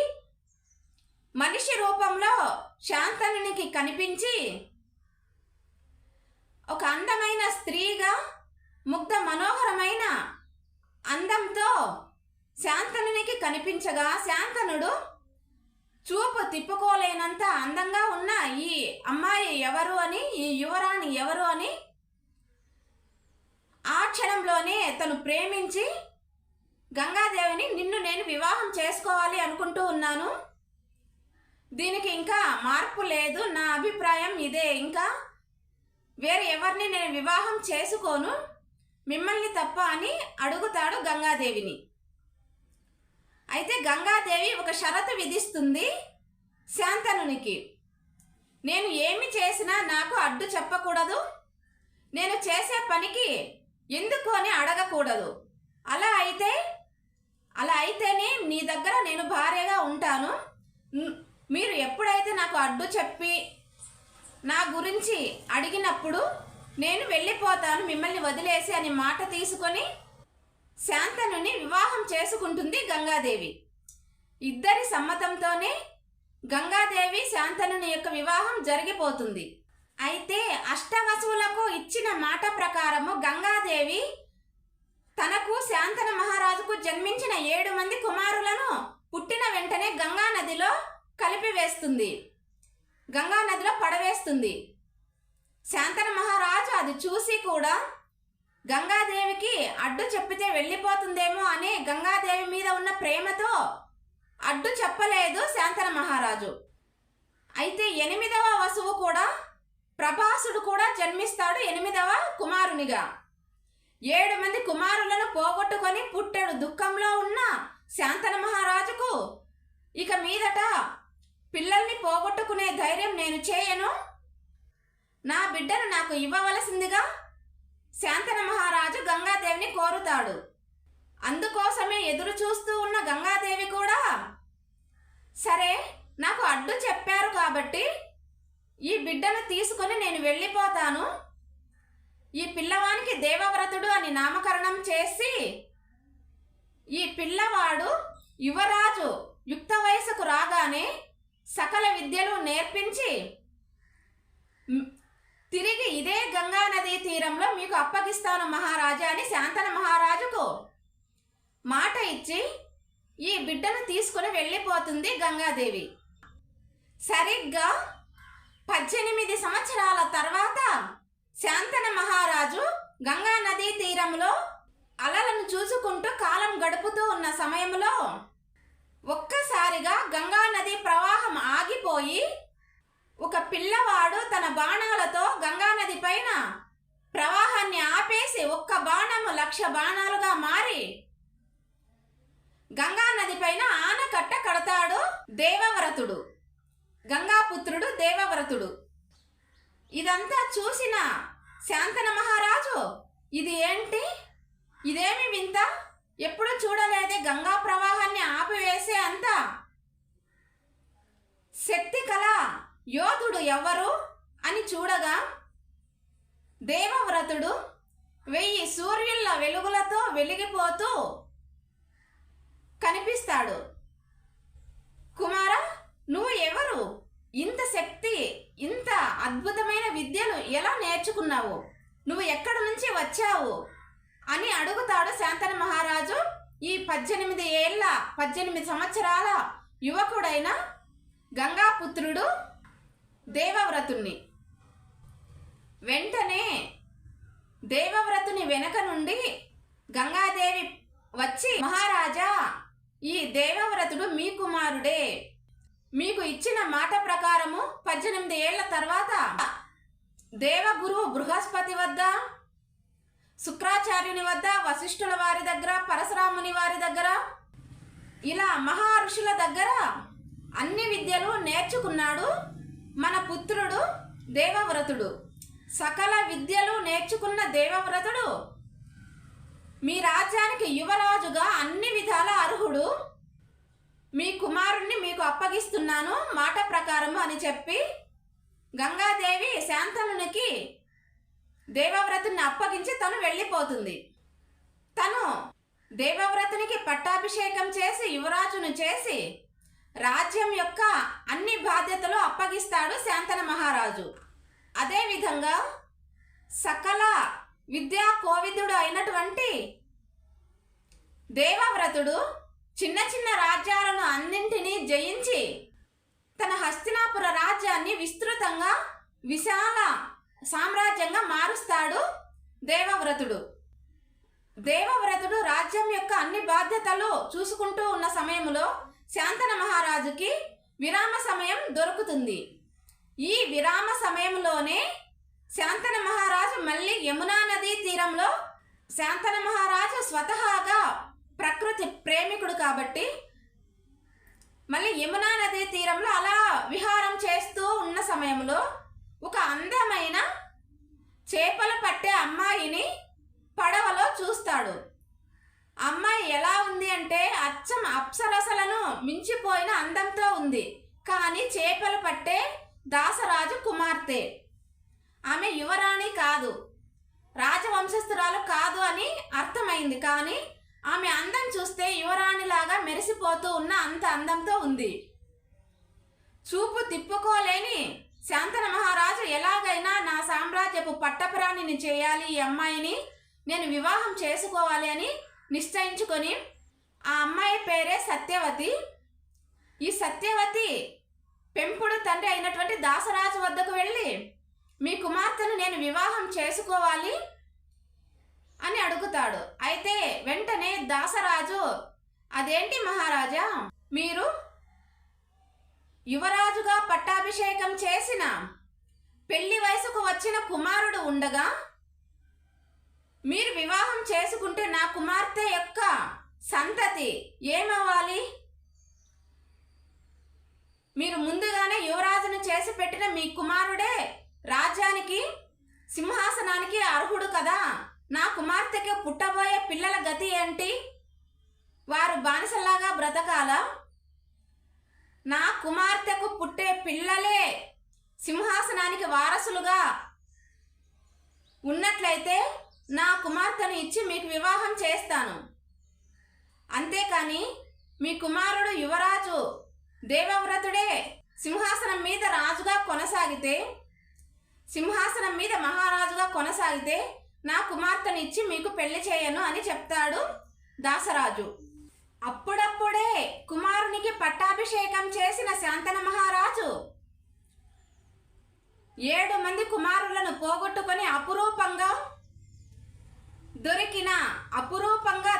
మనిషి రూపంలో శాంతనునికి కనిపించి ఒక అందమైన స్త్రీగా ముగ్ధ మనోహరమైన అందంతో శాంతనునికి కనిపించగా, శాంతనుడు చూపు తిప్పుకోలేనంత అందంగా ఉన్న ఈ అమ్మాయి ఎవరు అని, ఈ యువరాణి ఎవరు అని ఆ క్షణంలోనే తను ప్రేమించి గంగాదేవిని, నిన్ను నేను వివాహం చేసుకోవాలి అనుకుంటూ ఉన్నాను, దీనికి ఇంకా మార్పు లేదు, నా అభిప్రాయం ఇదే, ఇంకా వేరే ఎవరిని నేను వివాహం చేసుకోను, మిమ్మల్ని తప్ప అని అడుగుతాడు గంగాదేవిని. అయితే గంగాదేవి ఒక షరతు విధిస్తుంది శాంతనునికి. నేను ఏమి చేసినా నాకు అడ్డు చెప్పకూడదు, నేను చేసే పనికి ఎందుకు అని అడగకూడదు, అలా అయితేనే నీ దగ్గర నేను భార్యగా ఉంటాను, మీరు ఎప్పుడైతే నాకు అడ్డు చెప్పి నా గురించి అడిగినప్పుడు నేను వెళ్ళిపోతాను మిమ్మల్ని వదిలేసి అని మాట తీసుకొని శాంతనుని వివాహం చేసుకుంటుంది గంగాదేవి. ఇద్దరి సమ్మతంతోనే గంగాదేవి శాంతనుని యొక్క వివాహం జరిగిపోతుంది. అయితే అష్టవసువులకు ఇచ్చిన మాట ప్రకారము గంగాదేవి తనకు శాంతన మహారాజుకు జన్మించిన 7 మంది కుమారులను పుట్టిన వెంటనే గంగా నదిలో కలిపివేస్తుంది, గంగా నదిలో పడవేస్తుంది. శాంతన మహారాజు అది చూసి కూడా గంగాదేవికి అడ్డు చెప్పితే వెళ్ళిపోతుందేమో అని గంగాదేవి మీద ఉన్న ప్రేమతో అడ్డు చెప్పలేదు శాంతన మహారాజు. అయితే 8వ వసువు కూడా ప్రభాసుడు కూడా జన్మిస్తాడు 8వ కుమారునిగా. 7 మంది కుమారులను పోగొట్టుకొని పుట్టెడు దుఃఖంలో ఉన్న శాంతన మహారాజుకు ఇక మీదట పిల్లల్ని పోగొట్టుకునే ధైర్యం నేను చేయను, నా బిడ్డను నాకు ఇవ్వవలసిందిగా శాంతన మహారాజు గంగాదేవిని కోరుతాడు. అందుకోసమే ఎదురు చూస్తూ ఉన్న గంగాదేవి కూడా, సరే నాకు అడ్డు చెప్పారు కాబట్టి ఈ బిడ్డను తీసుకొని నేను వెళ్ళిపోతాను, ఈ పిల్లవానికి దేవవ్రతుడు అని నామకరణం చేసి ఈ పిల్లవాడు యువరాజు యుక్త వయసుకు రాగానే సకల విద్యలు నేర్పించి తిరిగి ఇదే గంగా నదీ తీరంలో మీకు అప్పగిస్తాను మహారాజా అని శాంతన మహారాజుకు మాట ఇచ్చి ఈ బిడ్డను తీసుకుని వెళ్ళిపోతుంది గంగాదేవి. సరిగ్గా 18 సంవత్సరాల తర్వాత శాంతన మహారాజు గంగా నదీ తీరంలో అలలను చూసుకుంటూ కాలం గడుపుతూ ఉన్న సమయంలో ఒక్కసారిగా గంగా నది ప్రవాహం ఆగిపోయి ఒక పిల్లవాడు తన బాణాలతో గంగా నది పైన ప్రవాహాన్ని ఆపేసి ఒక్క బాణము 1,00,000 బాణాలుగా మారి గంగా నది పైన ఆనకట్ట కడతాడు దేవవ్రతుడు, గంగాపుత్రుడు దేవవ్రతుడు. ఇదంతా చూసిన శాంతన మహారాజు, ఇది ఏంటి, ఇదేమి వింత, ఎప్పుడు చూడలేదే గంగా ప్రవాహాన్ని ఆపివేసే అంత శక్తి కల యోధుడు ఎవ్వరు అని చూడగా దేవవ్రతుడు 1000 సూర్యుల వెలుగులతో వెలిగిపోతూ కనిపిస్తాడు. కుమారా, నువ్వు ఎవరు, ఇంత శక్తి ఇంత అద్భుతమైన విద్యను ఎలా నేర్చుకున్నావు, నువ్వు ఎక్కడి నుంచి వచ్చావు అని అడుగుతాడు శాంతన మహారాజు ఈ 18 సంవత్సరాల యువకుడైన గంగాపుత్రుడు దేవవ్రతుణ్ణి. వెంటనే దేవవ్రతుని వెనక నుండి గంగాదేవి వచ్చి, మహారాజా, ఈ దేవవ్రతుడు మీ కుమారుడే, మీకు ఇచ్చిన మాట ప్రకారము 18 ఏళ్ల తర్వాత దేవగురువు బృహస్పతి వద్ద, శుక్రాచార్యుని వద్ద, వశిష్ఠుల వారి దగ్గర, పరశురాముని వారి దగ్గర, ఇలా మహర్షుల దగ్గర అన్ని విద్యలు నేర్చుకున్నాడు మన పుత్రుడు దేవవ్రతుడు. సకల విద్యలు నేర్చుకున్న దేవవ్రతుడు మీ రాజ్యానికి యువరాజుగా అన్ని విధాల అర్హుడు, మీ కుమారుణ్ణి మీకు అప్పగిస్తున్నాను మాట ప్రకారము అని చెప్పి గంగాదేవి శాంతనునికి దేవవ్రతుని అప్పగించి తను వెళ్ళిపోతుంది. తను దేవవ్రతునికి పట్టాభిషేకం చేసి యువరాజును చేసి రాజ్యం యొక్క అన్ని బాధ్యతలు అప్పగిస్తాడు శాంతన మహారాజు. అదేవిధంగా సకల విద్యా కోవిదుడు అయినటువంటి దేవవ్రతుడు చిన్న చిన్న రాజ్యాలను అన్నింటినీ జయించి తన హస్తినాపుర రాజ్యాన్ని విస్తృతంగా విశాల సామ్రాజ్యంగా మారుస్తాడు దేవవ్రతుడు. దేవవ్రతుడు రాజ్యం యొక్క అన్ని బాధ్యతలు చూసుకుంటూ ఉన్న సమయంలో శాంతన మహారాజుకి విరామ సమయం దొరుకుతుంది. ఈ విరామ సమయంలోనే శాంతన మహారాజు మళ్ళీ యమునా నదీ తీరంలో, శాంతన మహారాజు స్వతహాగా ప్రకృతి ప్రేమికుడు కాబట్టి మళ్ళీ యమునా నదీ తీరంలో అలా విహారం చేస్తూ ఉన్న సమయంలో ఒక అందమైన చేపలు పట్టే అమ్మాయిని పడవలో చూస్తాడు. అమ్మాయి ఎలా ఉంది అంటే అచ్చం అప్సరసలను మించిపోయిన అందంతో ఉంది. కానీ చేపలు పట్టే దాసరాజు కుమార్తె, ఆమె యువరాణి కాదు, రాజవంశస్థురాలు కాదు అని అర్థమైంది. కానీ ఆమె అందం చూస్తే యువరాణిలాగా మెరిసిపోతూ ఉన్న అంత అందంతో ఉంది. చూపు తిప్పుకోలేని శాంతన మహారాజు ఎలాగైనా నా సామ్రాజ్యపు పట్టపురాణిని చేయాలి, ఈ అమ్మాయిని నేను వివాహం చేసుకోవాలి అని నిశ్చయించుకొని, ఆ అమ్మాయి పేరే సత్యవతి. ఈ సత్యవతి పెంపుడు తండ్రి అయినటువంటి దాసరాజు వద్దకు వెళ్ళి మీ కుమార్తెను నేను వివాహం చేసుకోవాలి అని అడుగుతాడు. అయితే వెంటనే దాసరాజు, అదేంటి మహారాజా, మీరు యువరాజుగా పట్టాభిషేకం చేసిన పెళ్లి వయసుకు వచ్చిన కుమారుడు ఉండగా మీరు వివాహం చేసుకుంటే నా కుమార్తె యొక్క సంతతి ఏమవ్వాలి? మీరు ముందుగానే యువరాజును చేసి పెట్టిన మీ కుమారుడే రాజ్యానికి సింహాసనానికి అర్హుడు కదా. నా కుమార్తెకి పుట్టబోయే పిల్లల గతి ఏంటి? వారు బానిసలాగా బ్రతకాలా? నా కుమార్తెకు పుట్టే పిల్లలే సింహాసనానికి వారసులుగా ఉన్నట్లయితే నా కుమార్తెను ఇచ్చి మీకు వివాహం చేస్తాను. అంతేకాని మీ కుమారుడు యువరాజు దేవవ్రతుడే సింహాసనం మీద రాజుగా కొనసాగితే, సింహాసనం మీద మహారాజుగా కొనసాగితే నా కుమార్తెను ఇచ్చి మీకు పెళ్లి చేయను అని చెప్తాడు దాసరాజు. అప్పుడప్పుడే కుమారునికి పట్టాభిషేకం చేసిన శాంతన మహారాజు 7 మంది కుమారులను పోగొట్టుకొని అపురూపంగా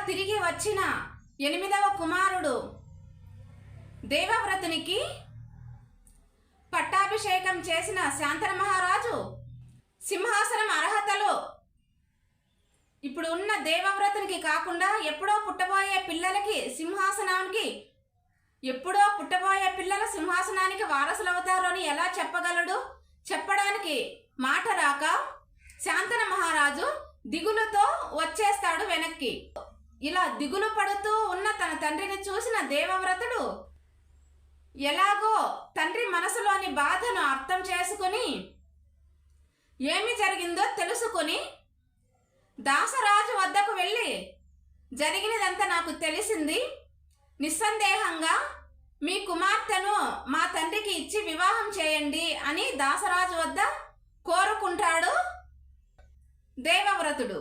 తిరిగి వచ్చిన 8వ కుమారుడు దేవవ్రతునికి పట్టాభిషేకం చేసిన శాంతన మహారాజు సింహాసనం అర్హతలో ఇప్పుడు ఉన్న దేవవ్రతునికి కాకుండా ఎప్పుడో పుట్టబోయే పిల్లల సింహాసనానికి వారసులవుతారు అని ఎలా చెప్పగలడు? చెప్పడానికి మాట రాక శాంతన మహారాజు దిగులుతో వచ్చేస్తాడు వెనక్కి. ఇలా దిగులు పడుతూ ఉన్న తన తండ్రిని చూసిన దేవవ్రతుడు ఎలాగో తండ్రి మనసులోని బాధను అర్థం చేసుకుని ఏమి జరిగిందో తెలుసుకుని దాసరాజు వద్దకు వెళ్ళి, జరిగినదంతా నాకు తెలిసింది, నిస్సందేహంగా మీ కుమార్తెను మా తండ్రికి ఇచ్చి వివాహం చేయండి అని దాసరాజు వద్ద కోరుకుంటాడు దేవవ్రతుడు.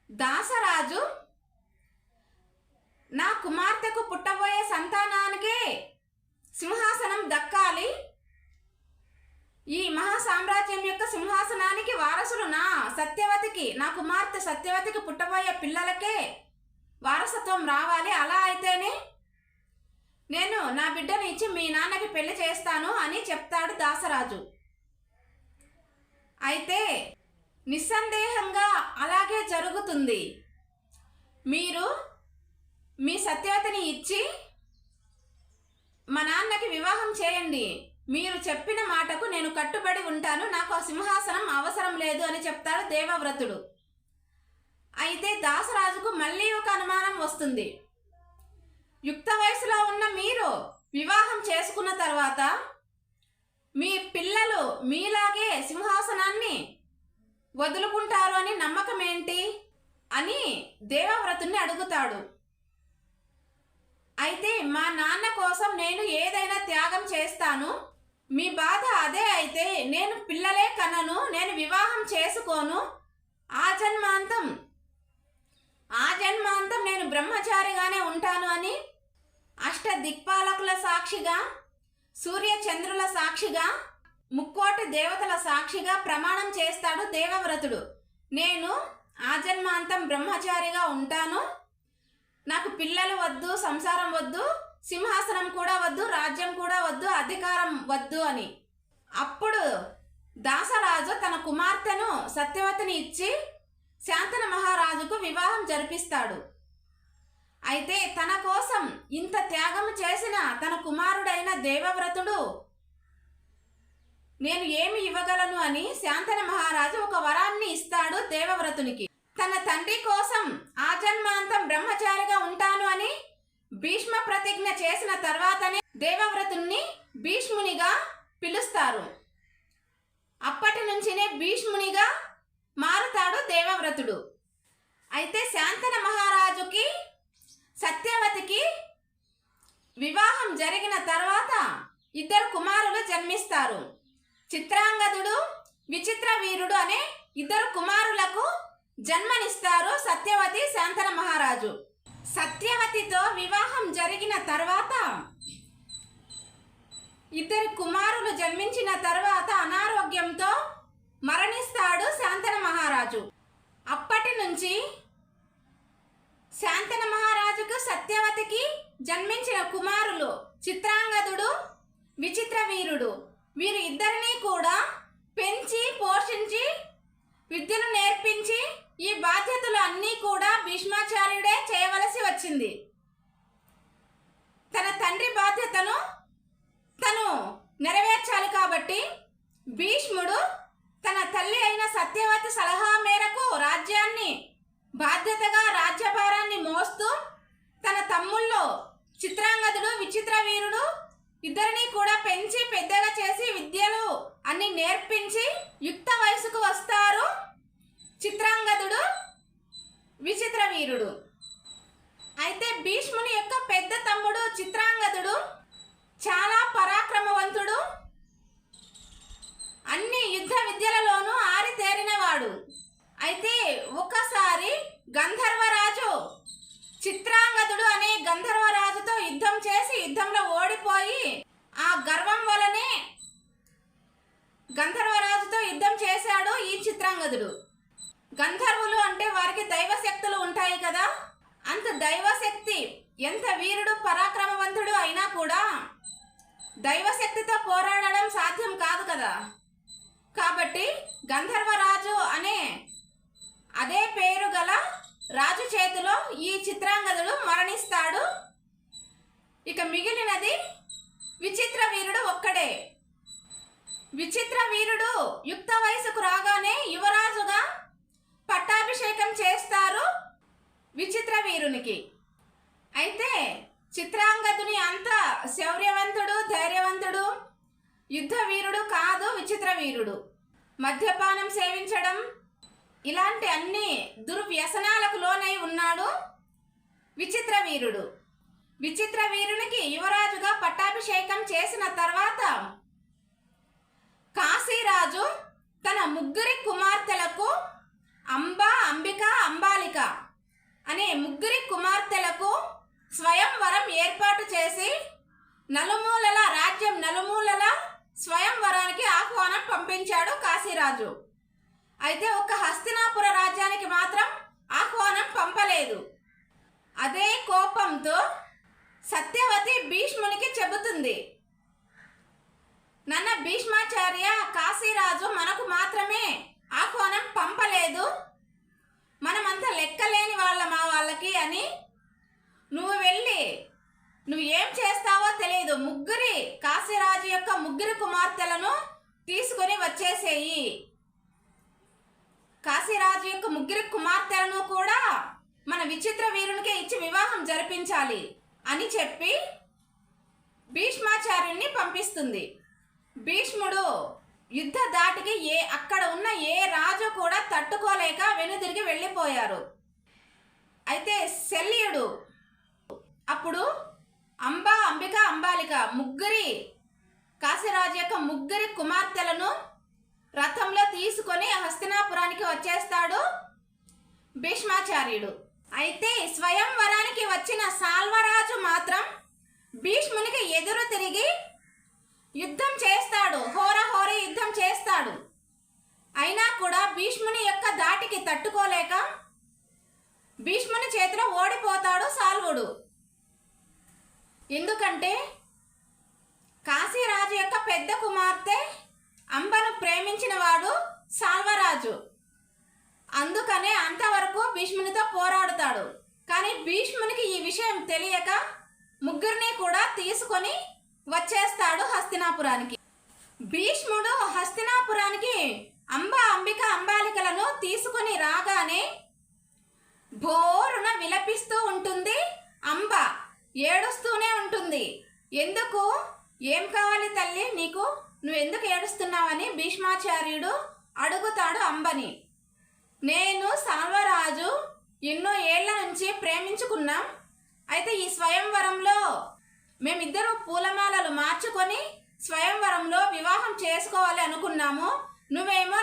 దాసరాజు నా కుమార్తెకు పుట్టబోయే సంతానానికే సింహాసనం దక్కాలి, ఈ మహాసామ్రాజ్యం యొక్క సింహాసనానికి వారసులు నా కుమార్తె సత్యవతికి పుట్టబోయే పిల్లలకే వారసత్వం రావాలి, అలా అయితేనే నేను నా బిడ్డను ఇచ్చి మీ నాన్నకి పెళ్లి చేస్తాను అని చెప్తాడు దాసరాజు. అయితే నిస్సందేహంగా అలాగే జరుగుతుంది. మీరు మీ సత్యవతిని ఇచ్చి మా నాన్నకి వివాహం చేయండి, మీరు చెప్పిన మాటకు నేను కట్టుబడి ఉంటాను, నాకు ఆ సింహాసనం అవసరం లేదు అని చెప్తాడు దేవవ్రతుడు. అయితే దాసరాజుకు మళ్ళీ ఒక అనుమానం వస్తుంది. యుక్త వయసులో ఉన్న మీరు వివాహం చేసుకున్న తర్వాత మీ పిల్లలు మీలాగే సింహాసనాన్ని వదులుకుంటారు అని నమ్మకం ఏంటి అని దేవవ్రతుణ్ణి అడుగుతాడు. అయితే మా నాన్న కోసం నేను ఏదైనా త్యాగం చేస్తాను, మీ బాధ అదే అయితే నేను పిల్లలే కనను, నేను వివాహం చేసుకోను, ఆ జన్మాంతం నేను బ్రహ్మచారిగానే ఉంటాను అని అష్టదిక్పాలకుల సాక్షిగా, సూర్య చంద్రుల సాక్షిగా, ముక్కోటి దేవతల సాక్షిగా ప్రమాణం చేస్తాడు దేవవ్రతుడు. నేను ఆజన్మాంతం బ్రహ్మచారిగా ఉంటాను, నాకు పిల్లలు వద్దు, సంసారం వద్దు, సింహాసనం కూడా వద్దు, రాజ్యం కూడా వద్దు, అధికారం వద్దు అని. అప్పుడు దాసరాజు తన కుమార్తెను సత్యవతిని ఇచ్చి శాంతన మహారాజుకు వివాహం జరిపిస్తాడు. అయితే తన కోసం ఇంత త్యాగం చేసిన తన కుమారుడైన దేవవ్రతుడు నేను ఏమి ఇవ్వగలను అని శాంతన మహారాజు ఒక వరాన్ని ఇస్తాడు దేవవ్రతునికి. తన తండ్రి కోసం ఆజన్మాంతం బ్రహ్మచారిగా ఉంటాను అని భీష్మ ప్రతిజ్ఞ చేసిన తర్వాతనే దేవవ్రతుణ్ణి భీష్మునిగా పిలుస్తారు. అప్పటి నుంచినే భీష్మునిగా మారుతాడు దేవవ్రతుడు. అయితే శాంతన మహారాజుకి సత్యవతికి వివాహం జరిగిన తర్వాత 2 కుమారులు జన్మిస్తారు. చిత్రాంగదుడు, విచిత్ర వీరుడు అనే 2 కుమారులకు జన్మనిస్తారు సత్యవతి, శాంతన మహారాజు. సత్యవతితో వివాహం జరిగిన తర్వాత 2 కుమారులు జన్మించిన తర్వాత అనారోగ్యంతో మరణిస్తాడు శాంతన మహారాజు. అప్పటి నుంచి శాంతన మహారాజుకు సత్యవతికి జన్మించిన కుమారులు చిత్రాంగదుడు, విచిత్ర వీరుడు. వీరు ఇద్దరినీ కూడా పెంచి పోషించి విద్యను నేర్పించి ఈ బాధ్యతలు అన్నీ కూడా భీష్మాచార్యుడే చేయవలసి వచ్చింది. తన తండ్రి బాధ్యతను తను నెరవేర్చాలి కాబట్టి భీష్ముడు తన తల్లి అయిన సత్యవతి సలహా మేరకు రాజ్యాన్ని బాధ్యతగా రాజ్యభారాన్ని మోస్తూ తన తమ్ముళ్ళు చిత్రాంగదుడు విచిత్ర వీరుడు ఇద్దరిని కూడా పెంచి పెద్దగా చేసి విద్యలు అన్ని నేర్పించి యుక్త వయసుకు వస్తారు చిత్రాంగదుడు విచిత్ర వీరుడు. అయితే భీష్ముని యొక్క పెద్ద తమ్ముడు చిత్రాంగదుడు చాలా పరాక్రమవంతుడు, అన్ని యుద్ధ విద్యలలోనూ ఆరితేరినవాడు. అయితే ఒకసారి గంధర్వరాజు చిత్రాంగదుడు అనే గంధర్వరాజుతో యుద్ధం చేసి యుద్ధంలో ఓడిపోయి ఆ గర్వం వలనే గంధర్వరాజుతో యుద్ధం చేశాడు ఈ చిత్రాంగదుడు. గంధర్వులు అంటే వారికి దైవశక్తులు ఉంటాయి కదా, అంత దైవశక్తి ఎంత వీరుడు పరాక్రమవంతుడు అయినా కూడా దైవశక్తితో పోరాడడం సాధ్యం కాదు కదా. కాబట్టి గంధర్వరాజు అనే అదే పేరు గల రాజు చేతిలో ఈ చిత్రాంగదుడు మరణిస్తాడు. ఇక మిగిలినది విచిత్ర వీరుడు ఒక్కడే. విచిత్ర వీరుడు యుక్త వయసుకు రాగానే యువరాజుగా పట్టాభిషేకం చేస్తారు విచిత్ర వీరునికి. అయితే చిత్రాంగదుని అంత శౌర్యవంతుడు ధైర్యవంతుడు యుద్ధ వీరుడు కాదు విచిత్ర వీరుడు. మద్యపానం సేవించడం ఇలాంటి అన్ని దుర్వ్యసనాలకు లోనై ఉన్నాడు విచిత్ర వీరుడు. విచిత్ర వీరునికి యువరాజుగా పట్టాభిషేకం చేసిన తర్వాత కాశీరాజు తన ముగ్గురి కుమార్తెలకు అంబ అంబిక అంబాలిక అనే ముగ్గురి కుమార్తెలకు స్వయంవరం ఏర్పాటు చేసి నలుమూలల రాజ్యం నలుమూలల స్వయంవరానికి ఆహ్వానం పంపించాడు కాశీరాజు. అయితే ఒక్క హస్తినాపుర రాజ్యానికి మాత్రం ఆహ్వానం పంపలేదు. అదే కోపంతో సత్యవతి భీష్మునికి చెబుతుంది, నన్న భీష్మాచార్య, కాశీరాజు మనకు మాత్రమే ఆహ్వానం పంపలేదు, మనమంతా లెక్కలేని వాళ్ళకి అని. నువ్వు వెళ్ళి నువ్వు ఏం చేస్తావో తెలియదు, కాశీరాజు యొక్క ముగ్గురు కుమార్తెలను తీసుకొని వచ్చేసేయి, కాశీరాజు యొక్క ముగ్గురు కుమార్తెలను కూడా మన విచిత్ర వీరునికే ఇచ్చి వివాహం జరిపించాలి అని చెప్పి భీష్మాచార్యుణ్ణి పంపిస్తుంది. భీష్ముడు యుద్ధ దాటికి అక్కడ ఉన్న ఏ రాజు కూడా తట్టుకోలేక వెనుదిరిగి వెళ్ళిపోయారు. అయితే శల్యుడు అప్పుడు అంబ అంబిక అంబాలిక కాశీరాజు యొక్క ముగ్గురి కుమార్తెలను రథంలో తీసుకొని హస్తినాపురానికి వచ్చేస్తాడు భీష్మాచార్యుడు. అయితే స్వయంవరానికి వచ్చిన సాల్వరాజు మాత్రం భీష్మునికి ఎదురు తిరిగి యుద్ధం చేస్తాడు, హోరాహోరీ యుద్ధం చేస్తాడు. అయినా కూడా భీష్ముని యొక్క దాటికి తట్టుకోలేక భీష్ముని చేతిలో ఓడిపోతాడు సాల్వుడు. ఎందుకంటే కాశీరాజు యొక్క పెద్ద కుమార్తె అంబను ప్రేమించిన వాడు సాల్వరాజు. అందుకనే అంతవరకు భీష్మునితో పోరాడుతాడు. కానీ భీష్మునికి ఈ విషయం తెలియక ముగ్గురిని కూడా తీసుకొని వచ్చేస్తాడు హస్తినాపురానికి. భీష్ముడు హస్తినాపురానికి అంబ అంబిక అంబాలికలను తీసుకొని రాగానే బోరున విలపిస్తూ ఉంటుంది అంబ, ఏడుస్తూనే ఉంటుంది. ఎందుకు, ఏం కావాలి తల్లి నీకు, నువ్వెందుకు ఏడుస్తున్నావని భీష్మాచార్యుడు అడుగుతాడు అంబని. నేను సాల్వరాజు ఎన్నో ఏళ్ల నుంచి ప్రేమించుకున్నాం. అయితే ఈ స్వయంవరంలో మేమిద్దరూ పూలమాలలు మార్చుకొని స్వయంవరంలో వివాహం చేసుకోవాలి అనుకున్నాము. నువ్వేమో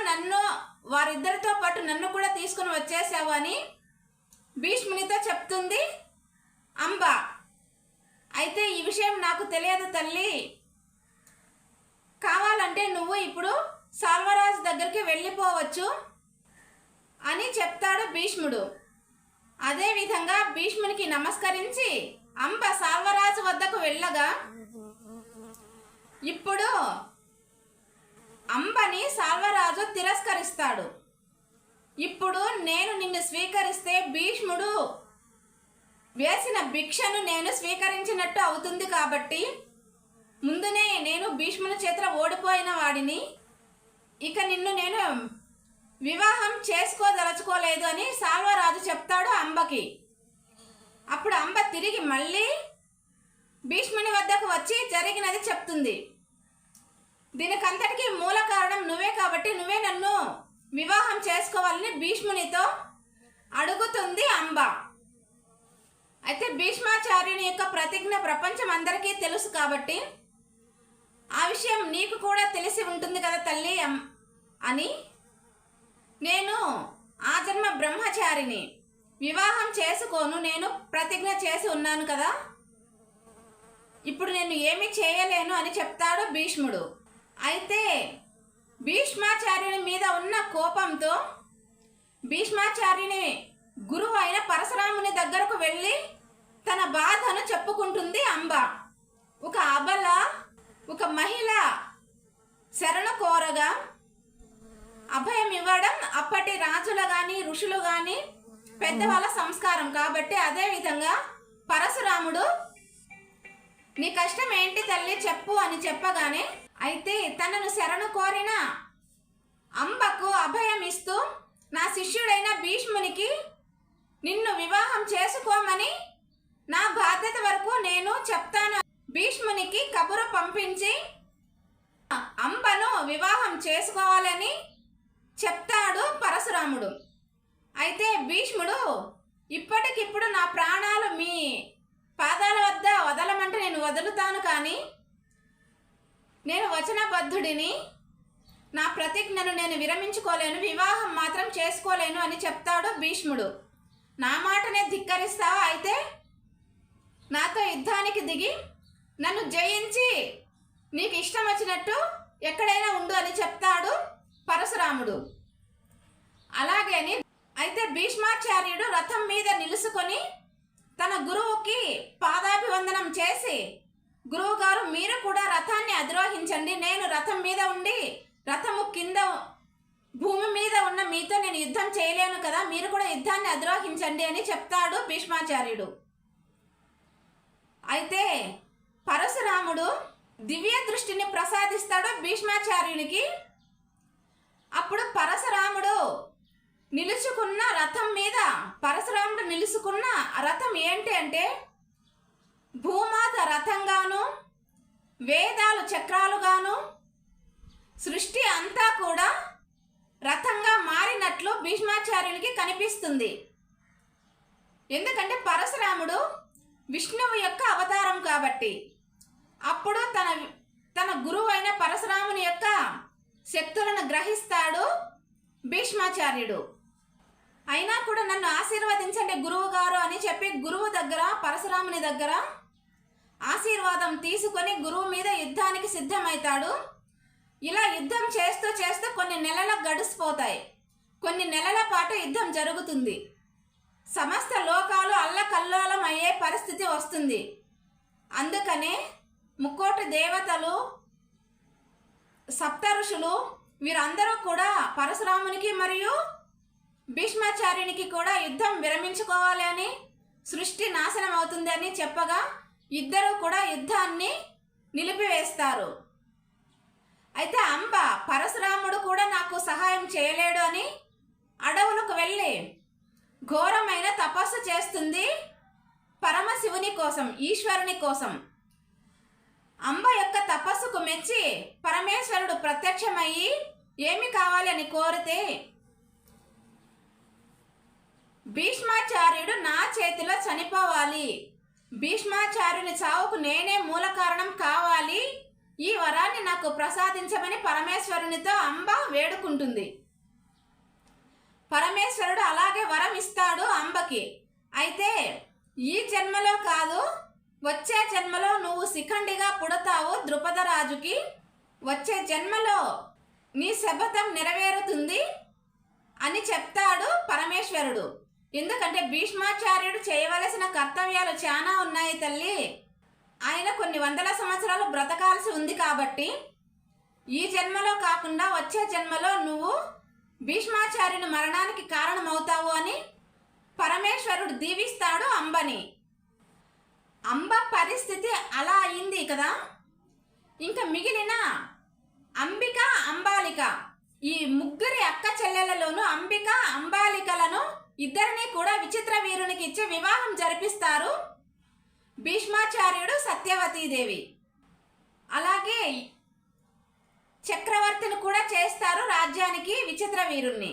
వారిద్దరితో పాటు నన్ను కూడా తీసుకుని వచ్చేసావు అని భీష్మునితో చెప్తుంది అంబ. అయితే ఈ విషయం నాకు తెలియదు తల్లి, కావాలంటే నువ్వు ఇప్పుడు సాల్వరాజు దగ్గరికి వెళ్ళిపోవచ్చు అని చెప్తాడు భీష్ముడు. అదేవిధంగా భీష్మునికి నమస్కరించి అంబ సాల్వరాజు వద్దకు వెళ్ళగా ఇప్పుడు అంబని సాల్వరాజు తిరస్కరిస్తాడు. ఇప్పుడు నేను నిన్ను స్వీకరిస్తే భీష్ముడు వేసిన భిక్షను నేను స్వీకరించినట్టు అవుతుంది. కాబట్టి ముందునే నేను భీష్ముని చేతిలో ఓడిపోయిన వాడిని, ఇక నిన్ను నేను వివాహం చేసుకోదలుచుకోలేదు అని సాల్వరాజు చెప్తాడు అంబకి. అప్పుడు అంబ తిరిగి మళ్ళీ భీష్ముని వద్దకు వచ్చి జరిగినది చెప్తుంది. దీనికంతటికీ మూల కారణం నువ్వే, కాబట్టి నువ్వే నన్ను వివాహం చేసుకోవాలని భీష్మునితో అడుగుతుంది అంబ. అయితే భీష్మాచార్యుని యొక్క ప్రతిజ్ఞ ప్రపంచం అందరికీ తెలుసు కాబట్టి ఆ విషయం నీకు కూడా తెలిసి ఉంటుంది కదా తల్లి అని, నేను ఆ జన్మ బ్రహ్మచారిని, వివాహం చేసుకోను, నేను ప్రతిజ్ఞ చేసి ఉన్నాను కదా, ఇప్పుడు నేను ఏమీ చేయలేను అని చెప్తాడు భీష్ముడు. అయితే భీష్మాచార్యుని మీద ఉన్న కోపంతో భీష్మాచార్యుని గురువు అయిన పరశురాముని దగ్గరకు వెళ్ళి తన బాధను చెప్పుకుంటుంది అంబ. ఒక అబల, ఒక మహిళ శరణు కోరగా అభయం ఇవ్వడం అప్పటి రాజుల కానీ ఋషులు కానీ పెద్దవాళ్ళ సంస్కారం. కాబట్టి అదేవిధంగా పరశురాముడు నీ కష్టం ఏంటి తల్లి చెప్పు అని చెప్పగానే, అయితే తనను శరణు కోరిన అంబకు అభయం ఇస్తూ నా శిష్యుడైన భీష్మునికి నిన్ను వివాహం చేసుకోమని నా బాధ్యత వరకు నేను చెప్తాను. భీష్మునికి కబురు పంపించి అంబను వివాహం చేసుకోవాలని చెప్తాడు పరశురాముడు. అయితే భీష్ముడు ఇప్పటికిప్పుడు నా ప్రాణాలు మీ పాదాల వద్ద వదలమంటే నేను వదులుతాను, కానీ నేను వచనబద్ధుడిని, నా ప్రతిజ్ఞను నేను విరమించుకోలేను, వివాహం మాత్రం చేసుకోలేను అని చెప్తాడు భీష్ముడు. నా మాటనే ధిక్కరిస్తావా? అయితే నాతో యుద్ధానికి దిగి నన్ను జయించి నీకు ఇష్టం వచ్చినట్టు ఎక్కడైనా ఉండు అని చెప్తాడు పరశురాముడు. అలాగని అయితే భీష్మాచార్యుడు రథం మీద నిలుసుకొని తన గురువుకి పాదాభివందనం చేసి, గురువు గారు మీరు కూడా రథాన్ని అధిరోహించండి, నేను రథం మీద ఉండి రథము కింద భూమి మీద ఉన్న మీతో నేను యుద్ధం చేయలేను కదా, మీరు కూడా యుద్ధాన్ని అధిరోహించండి అని చెప్తాడు భీష్మాచార్యుడు. అయితే పరశురాముడు దివ్య దృష్టిని ప్రసాదిస్తాడు భీష్మాచార్యునికి. అప్పుడు పరశురాముడు నిలుచుకున్న రథం మీద, పరశురాముడు నిలుచుకున్న రథం ఏంటి అంటే భూమాత రథంగాను, వేదాలు చక్రాలుగాను, సృష్టి అంతా కూడా రథంగా మారినట్లు భీష్మాచార్యునికి కనిపిస్తుంది. ఎందుకంటే పరశురాముడు విష్ణువు యొక్క అవతారం కాబట్టి. అప్పుడు తన గురువు అయిన పరశురాముని యొక్క శక్తులను గ్రహిస్తాడు భీష్మాచార్యుడు. అయినా కూడా నన్ను ఆశీర్వదించండి గురువు గారు అని చెప్పి గురువు దగ్గర, పరశురాముని దగ్గర ఆశీర్వాదం తీసుకొని గురువు మీద యుద్ధానికి సిద్ధమవుతాడు. ఇలా యుద్ధం చేస్తూ చేస్తూ కొన్ని నెలలు గడిచిపోతాయి. కొన్ని నెలల పాటు యుద్ధం జరుగుతుంది. సమస్త లోకాలు అల్లకల్లోలం అయ్యే పరిస్థితి వస్తుంది. అందుకనే ముక్కోటి దేవతలు, సప్త ఋషులు వీరందరూ కూడా పరశురామునికి మరియు భీష్మాచార్యునికి కూడా యుద్ధం విరమించుకోవాలి అని, సృష్టి నాశనం అవుతుంది అని చెప్పగా ఇద్దరు కూడా యుద్ధాన్ని నిలిపివేస్తారు. అయితే అంబ పరశురాముడు కూడా నాకు సహాయం చేయలేడు అని అడవులకు వెళ్ళి ఘోరమైన తపస్సు చేస్తుంది పరమశివుని కోసం, ఈశ్వరుని కోసం. అంబ యొక్క తపస్సుకు మెచ్చి పరమేశ్వరుడు ప్రత్యక్షమయ్యి ఏమి కావాలి అని కోరితే, భీష్మాచార్యుడు నా చేతిలో చనిపోవాలి, భీష్మాచార్యుని చావుకు నేనే మూల కారణం కావాలి, ఈ వరాన్ని నాకు ప్రసాదించమని పరమేశ్వరునితో అంబ వేడుకుంటుంది. పరమేశ్వరుడు అలాగే వరం ఇస్తాడు అంబకి. అయితే ఈ జన్మలో కాదు, వచ్చే జన్మలో నువ్వు శిఖండిగా పుడతావు ద్రుపదరాజుకి, వచ్చే జన్మలో నీ శపథం నెరవేరుతుంది అని చెప్తాడు పరమేశ్వరుడు. ఎందుకంటే భీష్మాచార్యుడు చేయవలసిన కర్తవ్యాలు చాలా ఉన్నాయి తల్లి. ఆయన కొన్ని వందల సంవత్సరాలు బ్రతకాల్సి ఉంది కాబట్టి ఈ జన్మలో కాకుండా వచ్చే జన్మలో నువ్వు భీష్మాచార్యుని మరణానికి కారణమవుతావు అని పరమేశ్వరుడు దీవిస్తాడు అంబని. అంబ పరిస్థితి అలా అయింది కదా. ఇంకా మిగిలిన అంబిక, అంబాలిక ఈ ముగ్గురి అక్క చెల్లెలలోనూ అంబిక, అంబాలికలను ఇద్దరిని కూడా విచిత్ర వీరునికి ఇచ్చి వివాహం జరిపిస్తారు భీష్మాచార్యుడు, సత్యవతీదేవి. అలాగే చక్రవర్తిని కూడా చేస్తారు రాజ్యానికి విచిత్ర వీరుణ్ణి.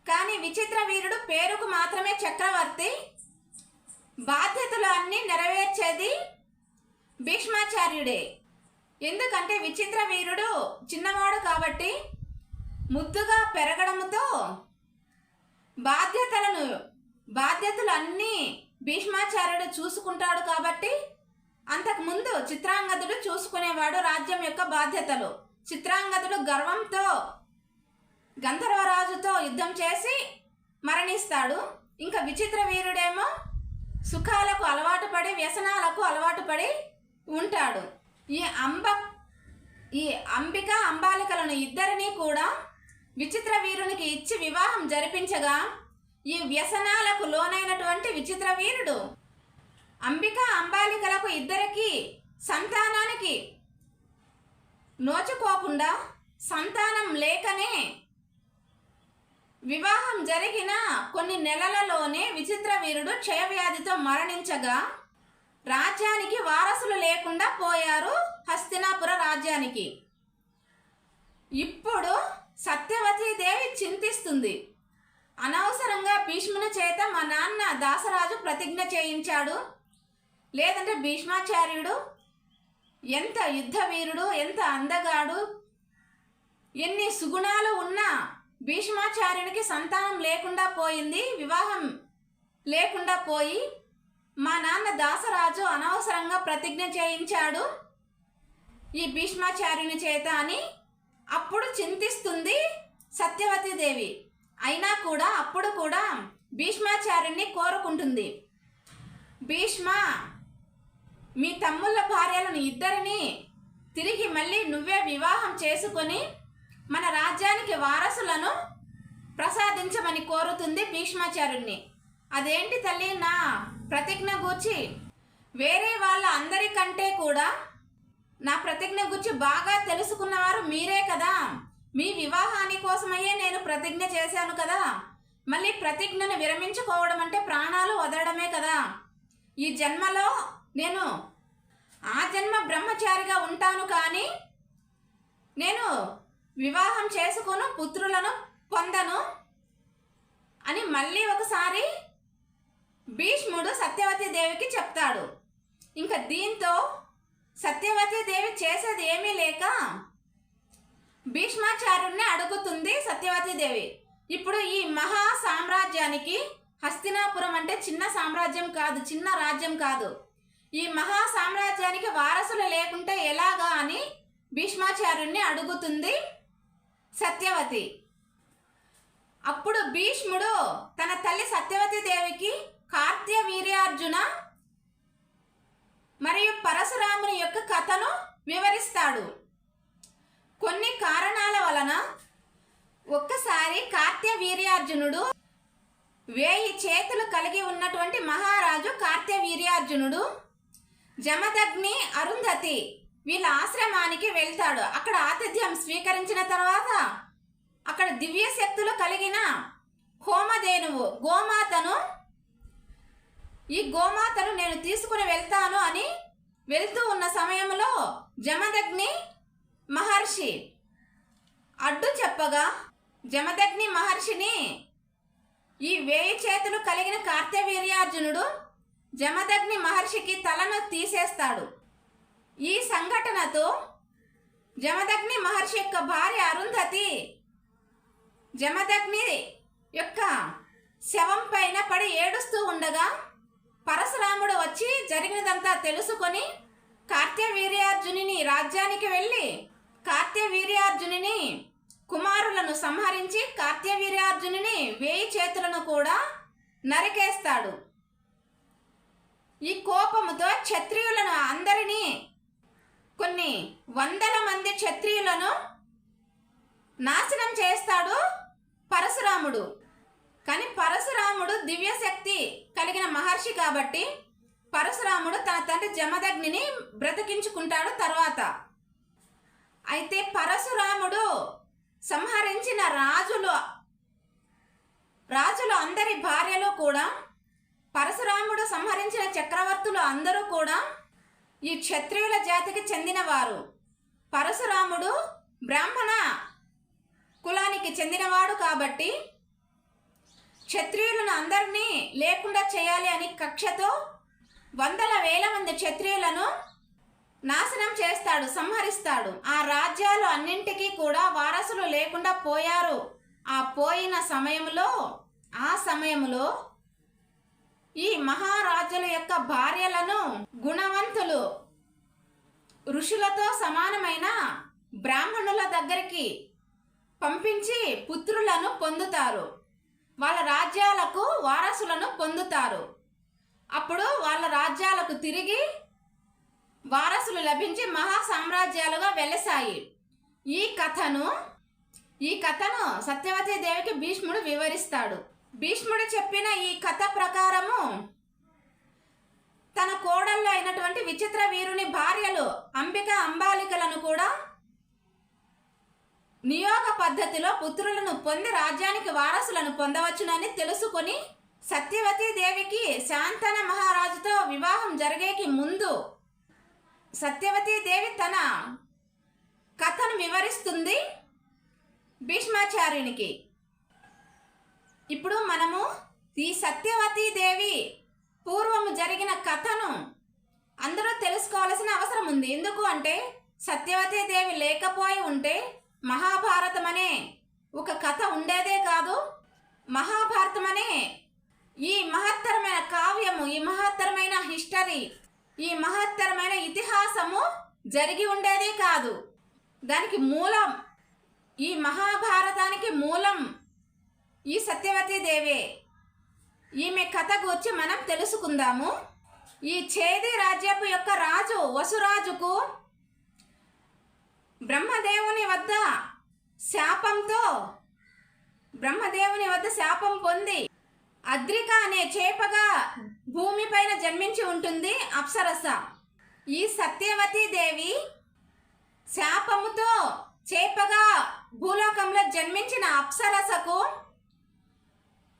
కానీ విచిత్ర వీరుడు పేరుకు మాత్రమే చక్రవర్తి, బాధ్యతలు అన్నీ నెరవేర్చేది భీష్మాచార్యుడే. ఎందుకంటే విచిత్ర వీరుడు చిన్నవాడు కాబట్టి ముద్దుగా పెరగడంతో బాధ్యతలు అన్నీ భీష్మాచార్యుడు చూసుకుంటాడు కాబట్టి అంతకుముందు చిత్రాంగదుడు చూసుకునేవాడు రాజ్యం యొక్క బాధ్యతలు. చిత్రాంగదుడు గర్వంతో గంధర్వరాజుతో యుద్ధం చేసి మరణిస్తాడు. ఇంకా విచిత్ర వీరుడేమో సుఖాలకు అలవాటు పడి వ్యసనాలకు అలవాటు పడి ఉంటాడు. ఈ అంబిక, అంబాలికలను ఇద్దరినీ కూడా విచిత్ర వీరునికి ఇచ్చి వివాహం జరిపించగా ఈ వ్యసనాలకు లోనైనటువంటి విచిత్ర వీరుడు అంబిక, అంబాలికలకు ఇద్దరికి సంతానానికి నోచుకోకుండా సంతానం లేకనే వివాహం జరిగిన కొన్ని నెలలలోనే విచిత్ర వీరుడు క్షయవ్యాధితో మరణించగా రాజ్యానికి వారసులు లేకుండా పోయారు, హస్తినాపుర రాజ్యానికి. ఇప్పుడు సత్యవతీదేవి చింతిస్తుంది. అనవసరంగా భీష్ముని చేత మా నాన్న దాసరాజు ప్రతిజ్ఞ చేయించాడు, లేదంటే భీష్మాచార్యుడు ఎంత యుద్ధ వీరుడు, ఎంత అందగాడు, ఎన్ని సుగుణాలు ఉన్నా భీష్మాచార్యునికి సంతానం లేకుండా పోయింది, వివాహం లేకుండా పోయి మా నాన్న దాసరాజు అనవసరంగా ప్రతిజ్ఞ చేయించాడు ఈ భీష్మాచార్యుని చేత అని అప్పుడు చింతిస్తుంది సత్యవతీదేవి. అయినా కూడా అప్పుడు కూడా భీష్మాచార్యుని కోరుకుంటుంది, భీష్మ మీ తమ్ముళ్ళ భార్యలను ఇద్దరిని తిరిగి మళ్ళీ నువ్వే వివాహం చేసుకొని మన రాజ్యానికి వారసులను ప్రసాదించమని కోరుతుంది భీష్మాచార్యుని. అదేంటి తల్లి, నా ప్రతిజ్ఞ గూర్చి వేరే వాళ్ళ అందరికంటే కూడా నా ప్రతిజ్ఞ గురించి బాగా తెలుసుకున్నవారు మీరే కదా, మీ వివాహాని కోసమయ్యే నేను ప్రతిజ్ఞ చేశాను కదా, మళ్ళీ ప్రతిజ్ఞను విరమించుకోవడం అంటే ప్రాణాలు వదలడమే కదా. ఈ జన్మలో నేను ఆ జన్మ బ్రహ్మచారిగా ఉంటాను, కానీ నేను వివాహం చేసుకుని పుత్రులను పొందను అని మళ్ళీ ఒకసారి భీష్ముడు సత్యవతీదేవికి చెప్తాడు. ఇంకా దీంతో సత్యవతీదేవి చేసేది ఏమీ లేక భీష్మాచార్యుడిని అడుగుతుంది సత్యవతీదేవి. ఇప్పుడు ఈ మహా సామ్రాజ్యానికి, హస్తినాపురం అంటే చిన్న సామ్రాజ్యం కాదు, చిన్న రాజ్యం కాదు, ఈ మహా సామ్రాజ్యానికి వారసులు లేకుంటే ఎలాగా అని భీష్మాచార్యుడిని అడుగుతుంది సత్యవతి. అప్పుడు భీష్ముడు తన తల్లి సత్యవతీదేవికి కార్త్యవీర్యార్జున మరియు పరశురాముని యొక్క కథను వివరిస్తాడు. కొన్ని కారణాల వలన ఒక్కసారి కార్త్యవీర్యార్జునుడు 1000 చేతులు కలిగి ఉన్నటువంటి మహారాజు కార్త్యవీర్యార్జునుడు జమదగ్ని, అరుంధతి వీళ్ళ ఆశ్రమానికి వెళ్తాడు. అక్కడ ఆతిథ్యం స్వీకరించిన తర్వాత అక్కడ దివ్య శక్తులు కలిగిన హోమధేనువు ఈ గోమాతను నేను తీసుకుని వెళ్తాను అని వెళ్తూ ఉన్న సమయంలో జమదగ్ని మహర్షి అడ్డు చెప్పగా జమదగ్ని మహర్షిని ఈ 1000 చేతులు కలిగిన కార్త్యవీర్యార్జునుడు జమదగ్ని మహర్షికి తలను తీసేస్తాడు. ఈ సంఘటనతో జమదగ్ని మహర్షి యొక్క భార్య అరుంధతి జమదగ్ని యొక్క శవం పైన పడి ఏడుస్తూ ఉండగా పరశురాముడు వచ్చి జరిగినదంతా తెలుసుకొని కార్త్యవీర్యార్జునిని రాజ్యానికి వెళ్ళి కార్త్యవీర్యార్జునిని కుమారులను సంహరించి కార్త్యవీర్యార్జునిని 1000 చేతులను కూడా నరికేస్తాడు. ఈ కోపముతో క్షత్రియులను అందరినీ, కొన్ని వందల మంది క్షత్రియులను నాశనం చేస్తాడు పరశురాముడు. కానీ పరశురాముడు దివ్యశక్తి కలిగిన మహర్షి కాబట్టి పరశురాముడు తన తండ్రి జమదగ్నిని బ్రతికించుకుంటాడు తర్వాత. అయితే పరశురాముడు సంహరించిన రాజులు అందరి భార్యలు కూడా, పరశురాముడు సంహరించిన చక్రవర్తులు అందరూ కూడా ఈ క్షత్రియుల జాతికి చెందినవారు. పరశురాముడు బ్రాహ్మణ కులానికి చెందినవాడు కాబట్టి క్షత్రియులను అందరినీ లేకుండా చేయాలి అని కక్షతో వందల వేల మంది క్షత్రియులను నాశనం చేస్తాడు, సంహరిస్తాడు. ఆ రాజ్యాలు అన్నింటికీ కూడా వారసులు లేకుండా పోయారు. ఆ పోయిన సమయంలో ఈ మహారాజుల యొక్క భార్యలను గుణవంతులు, ఋషులతో సమానమైన బ్రాహ్మణుల దగ్గరికి పంపించి పుత్రులను పొందుతారు. వాళ్ళ రాజ్యాలకు వారసులను పొందుతారు. అప్పుడు వాళ్ళ రాజ్యాలకు తిరిగి వారసులు లభించి మహా సామ్రాజ్యాలుగా వెలసాయి. ఈ కథను సత్యవతీ దేవికి భీష్ముడు వివరిస్తాడు. భీష్ముడు చెప్పిన ఈ కథ ప్రకారము తన కోడళ్ళు అయినటువంటి విచిత్ర వీరుని భార్యలు అంబిక, అంబాలికలను కూడా నియోగ పద్ధతిలో పుత్రులను పొంది రాజ్యానికి వారసులను పొందవచ్చునని తెలుసుకొని సత్యవతీ దేవికి శాంతన మహారాజుతో వివాహం జరిగేకి ముందు సత్యవతీ దేవి తన కథను వివరిస్తుంది భీష్మాచార్యునికి. ఇప్పుడు మనము ఈ సత్యవతీ దేవి పూర్వము జరిగిన కథను అందరూ తెలుసుకోవాల్సిన అవసరం ఉంది. ఎందుకు అంటే సత్యవతీ దేవి లేకపోయి ఉంటే మహాభారతం అనే ఒక కథ ఉండేదే కాదు. మహాభారతం అనే ఈ మహత్తరమైన కావ్యము, ఈ మహత్తరమైన హిస్టరీ, ఈ మహత్తరమైన ఇతిహాసము జరిగి ఉండేదే కాదు. దానికి మూలం, ఈ మహాభారతానికి మూలం ఈ సత్యవతీ దేవే. ఈమె కథ గురించి మనం తెలుసుకుందాము. ఈ ఛేది రాజ్యపు యొక్క రాజు వసురాజుకు బ్రహ్మదేవుని వద్ద శాపం పొంది అద్రిక అనే చేపగా భూమిపైన జన్మించి ఉంటుంది అప్సరస. ఈ సత్యవతీ దేవి శాపముతో చేపగా భూలోకంలో జన్మించిన అప్సరసకు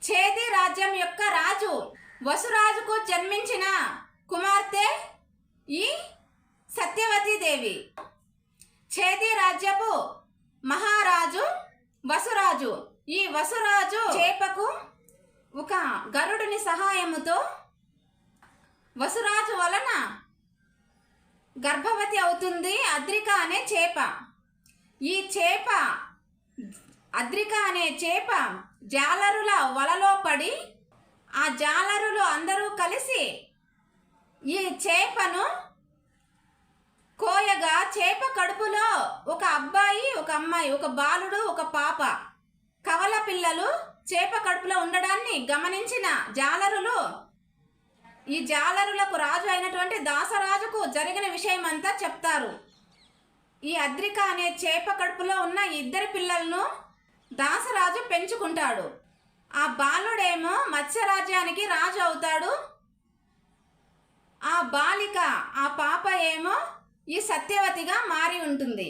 ఛేది రాజ్యం యొక్క రాజు వసురాజుకు జన్మించిన కుమార్తె ఈ సత్యవతీ దేవి. ఛేది రాజ్యపు మహారాజు వసురాజు. ఈ వసురాజు చేపకు ఒక గరుడుని సహాయముతో వసురాజు వలన గర్భవతి అవుతుంది అద్రిక అనే చేప. ఈ చేప, అద్రిక అనే చేప జాలరుల వలలో పడి ఆ జాలరులు అందరూ కలిసి ఈ చేపను కోయగా చేప కడుపులో ఒక అబ్బాయి, ఒక అమ్మాయి, ఒక బాలుడు, ఒక పాప, కవల పిల్లలు చేప కడుపులో ఉండడాన్ని గమనించిన జాలరులు ఈ జాలరులకు రాజు అయినటువంటి దాసరాజుకు జరిగిన విషయం అంతా చెప్తారు. ఈ అద్రిక అనే చేప కడుపులో ఉన్న ఇద్దరి పిల్లలను దాసరాజు పెంచుకుంటాడు. ఆ బాలుడేమో మత్స్యరాజ్యానికి రాజు అవుతాడు. ఆ బాలిక, ఆ పాప ఏమో ఈ సత్యవతిగా మారి ఉంటుంది.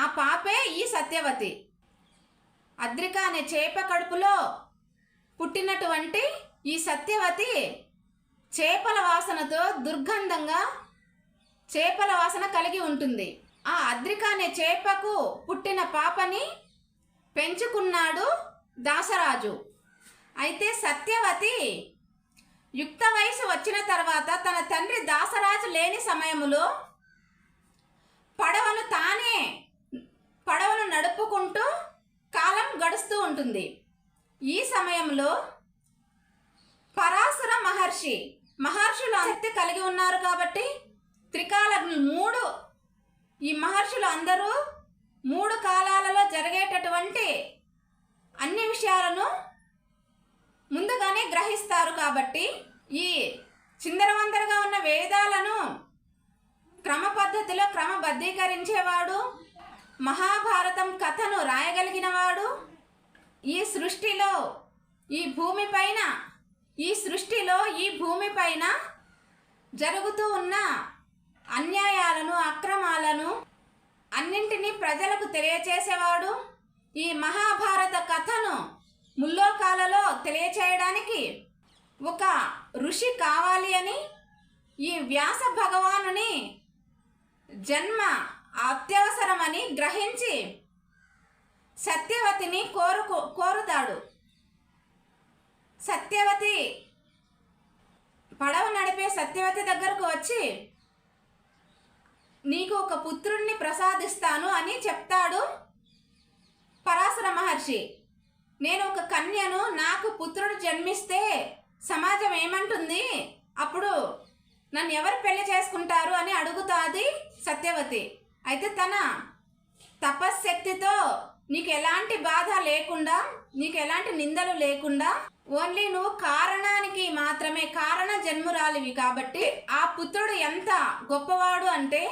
ఆ పాపే ఈ సత్యవతి. అద్రిక అనే చేప కడుపులో పుట్టినటువంటి ఈ సత్యవతి చేపల వాసనతో దుర్గంధంగా చేపల వాసన కలిగి ఉంటుంది. ఆ అద్రిక అనే చేపకు పుట్టిన పాపని పెంచుకున్నాడు దాసరాజు. అయితే సత్యవతి యుక్త వయసు వచ్చిన తర్వాత తన తండ్రి దాసరాజు లేని సమయంలో పడవను నడుపుకుంటూ కాలం గడుస్తూ ఉంటుంది. ఈ సమయంలో పరాశర మహర్షులు ఆసక్తి కలిగి ఉన్నారు కాబట్టి త్రికాలజ్ఞులు ఈ మహర్షులు అందరూ 3 కాలాలలో జరిగేటటువంటి అన్ని విషయాలను ముందుగానే గ్రహిస్తారు. కాబట్టి ఈ భక్తిలో క్రమబద్ధీకరించేవాడు, మహాభారతం కథను రాయగలిగినవాడు, ఈ సృష్టిలో ఈ భూమిపైన జరుగుతూ ఉన్న అన్యాయాలను, అక్రమాలను అన్నింటినీ ప్రజలకు తెలియచేసేవాడు. ఈ మహాభారత కథను ముల్లోకాలలో తెలియచేయడానికి ఒక ఋషి కావాలి అని ఈ వ్యాస భగవానుని జన్మ అత్యవసరమని గ్రహించి సత్యవతిని కోరుతాడు. సత్యవతి పడవ నడిపే సత్యవతి దగ్గరకు వచ్చి నీకు ఒక పుత్రుణ్ణి ప్రసాదిస్తాను అని చెప్తాడు పరాశర మహర్షి. నేను ఒక కన్యను, నాకు పుత్రుడు జన్మిస్తే సమాజం ఏమంటుంది, అప్పుడు నన్ను ఎవరు పెళ్లి చేసుకుంటారు అని అడుగుతాది సత్యవతి. అయితే తన తపశ్శక్తితో నీకు ఎలాంటి బాధ లేకుండా, నీకు ఎలాంటి నిందలు లేకుండా, ఓన్లీ నువ్వు కారణానికి మాత్రమే కారణ జన్మురాలివి కాబట్టి ఆ పుత్రుడు ఎంత గొప్పవాడు అంటే